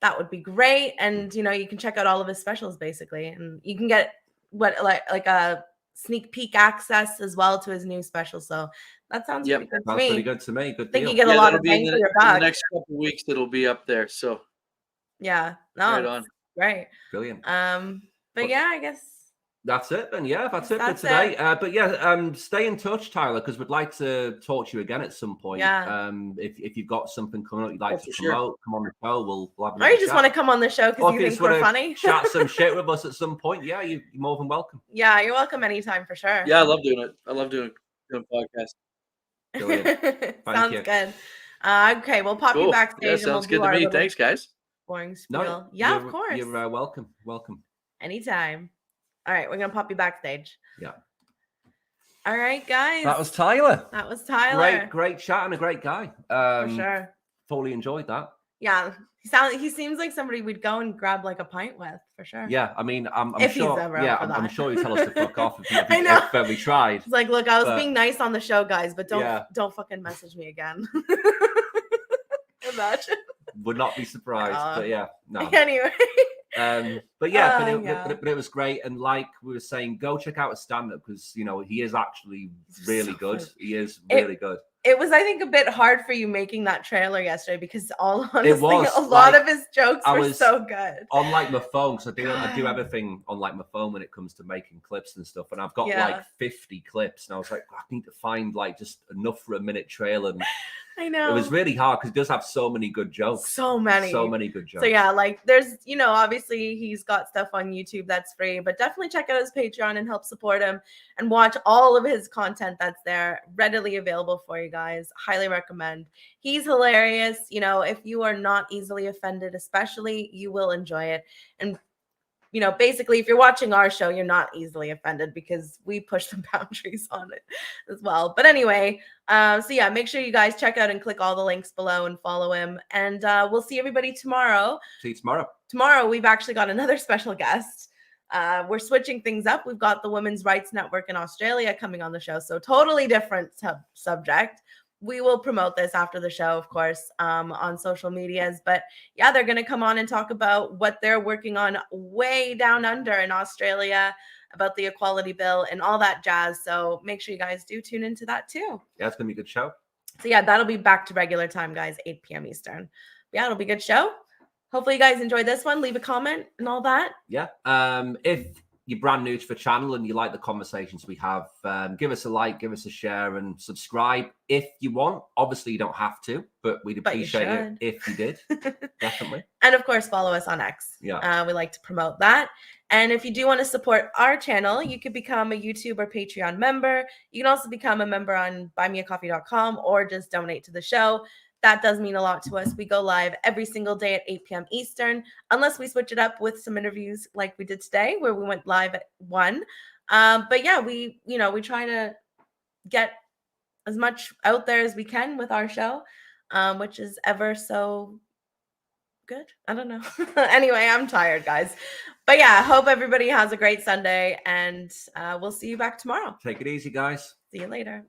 [SPEAKER 2] that would be great. And, you can check out all of his specials basically. And you can get a sneak peek access as well to his new special. So that sounds pretty good to me.
[SPEAKER 1] Pretty good to me. Good.
[SPEAKER 2] I think you get a lot of bang for your buck.
[SPEAKER 3] In the next couple of weeks, it'll be up there. So
[SPEAKER 2] yeah,
[SPEAKER 3] right on.
[SPEAKER 2] Right.
[SPEAKER 1] Brilliant.
[SPEAKER 2] But yeah, I guess
[SPEAKER 1] That's it then. Yeah, that's it
[SPEAKER 2] That's
[SPEAKER 1] for today. But yeah, stay in touch, Tyler, because we'd like to talk to you again at some point.
[SPEAKER 2] Yeah.
[SPEAKER 1] If you've got something coming up you'd like to
[SPEAKER 3] for
[SPEAKER 1] promote,
[SPEAKER 3] sure.
[SPEAKER 1] come on the show. We'll have a
[SPEAKER 2] Or you
[SPEAKER 1] little
[SPEAKER 2] just
[SPEAKER 1] chat.
[SPEAKER 2] want to come on the show
[SPEAKER 1] Or
[SPEAKER 2] because
[SPEAKER 1] if
[SPEAKER 2] you
[SPEAKER 1] you
[SPEAKER 2] think
[SPEAKER 1] just
[SPEAKER 2] we're
[SPEAKER 1] want to
[SPEAKER 2] funny.
[SPEAKER 1] chat some shit with us at some point, yeah, you're more than welcome.
[SPEAKER 2] Yeah, you're welcome anytime for sure.
[SPEAKER 3] Yeah, I love doing it. I love doing podcasts.
[SPEAKER 1] Brilliant.
[SPEAKER 2] Sounds
[SPEAKER 1] you.
[SPEAKER 2] good. Okay, we'll pop you
[SPEAKER 3] Cool.
[SPEAKER 2] backstage.
[SPEAKER 3] Yeah,
[SPEAKER 2] and we'll
[SPEAKER 3] sounds good
[SPEAKER 2] do
[SPEAKER 3] to
[SPEAKER 2] our
[SPEAKER 3] me.
[SPEAKER 2] little
[SPEAKER 3] Thanks, guys.
[SPEAKER 2] boring spiel.
[SPEAKER 1] No,
[SPEAKER 2] yeah, of course.
[SPEAKER 1] You're welcome. Welcome.
[SPEAKER 2] Anytime. All right, we're gonna pop you backstage.
[SPEAKER 1] Yeah.
[SPEAKER 2] All right, guys.
[SPEAKER 1] That was Tyler. Great chat and a great guy.
[SPEAKER 2] For sure.
[SPEAKER 1] Fully enjoyed that.
[SPEAKER 2] Yeah, he seems like somebody we'd go and grab like a pint with for sure.
[SPEAKER 1] Yeah, I mean, I'm
[SPEAKER 2] If
[SPEAKER 1] sure.
[SPEAKER 2] he's ever up for
[SPEAKER 1] I'm
[SPEAKER 2] that.
[SPEAKER 1] sure he'd tell us to fuck off if
[SPEAKER 2] I know.
[SPEAKER 1] we tried.
[SPEAKER 2] It's like, look, I was being nice on the show, guys, but don't fucking message me again. Imagine.
[SPEAKER 1] Would not be surprised, but yeah, no.
[SPEAKER 2] Anyway.
[SPEAKER 1] But yeah, but it was great, and like we were saying, go check out his stand-up because he is actually really good. He is really good.
[SPEAKER 2] It was, I think, a bit hard for you making that trailer yesterday because honestly, a lot
[SPEAKER 1] like,
[SPEAKER 2] of his jokes were so good.
[SPEAKER 1] On like my phone, because I do everything on like my phone when it comes to making clips and stuff, and I've got like 50 clips, and I was like, I need to find like just enough for a minute trailer. And
[SPEAKER 2] I know.
[SPEAKER 1] It was really hard because he does have so many good jokes.
[SPEAKER 2] So many good jokes. So yeah, like there's, obviously he's got stuff on YouTube that's free, but definitely check out his Patreon and help support him and watch all of his content that's there readily available for you guys. Highly recommend. He's hilarious. If you are not easily offended, especially, you will enjoy it. And basically, if you're watching our show, you're not easily offended because we push the boundaries on it as well. But anyway, so yeah, make sure you guys check out and click all the links below and follow him. And we'll see everybody tomorrow.
[SPEAKER 1] See you tomorrow.
[SPEAKER 2] Tomorrow, we've actually got another special guest. We're switching things up. We've got the Women's Rights Network in Australia coming on the show. So totally different subject. We will promote this after the show, of course, on social medias. But yeah, they're going to come on and talk about what they're working on way down under in Australia, about the equality bill and all that jazz. So make sure you guys do tune into that too.
[SPEAKER 1] Yeah, it's going to be a good show.
[SPEAKER 2] So yeah, that'll be back to regular time, guys, 8 p.m. Eastern. But yeah, it'll be a good show. Hopefully you guys enjoyed this one. Leave a comment and all that.
[SPEAKER 1] Yeah. If you're brand new to the channel and you like the conversations we have, give us a like, give us a share, and subscribe if you want. Obviously, you don't have to, but we'd appreciate it if you did. Definitely.
[SPEAKER 2] And of course, follow us on X.
[SPEAKER 1] Yeah.
[SPEAKER 2] We like to promote that. And if you do want to support our channel, you could become a YouTube or Patreon member. You can also become a member on buymeacoffee.com or just donate to the show. That does mean a lot to us. We go live every single day at 8 p.m. Eastern, unless we switch it up with some interviews like we did today, where we went live at 1. But yeah, we try to get as much out there as we can with our show, which is ever so good. I don't know. Anyway, I'm tired, guys. But yeah, hope everybody has a great Sunday, and we'll see you back tomorrow.
[SPEAKER 1] Take it easy, guys.
[SPEAKER 2] See you later.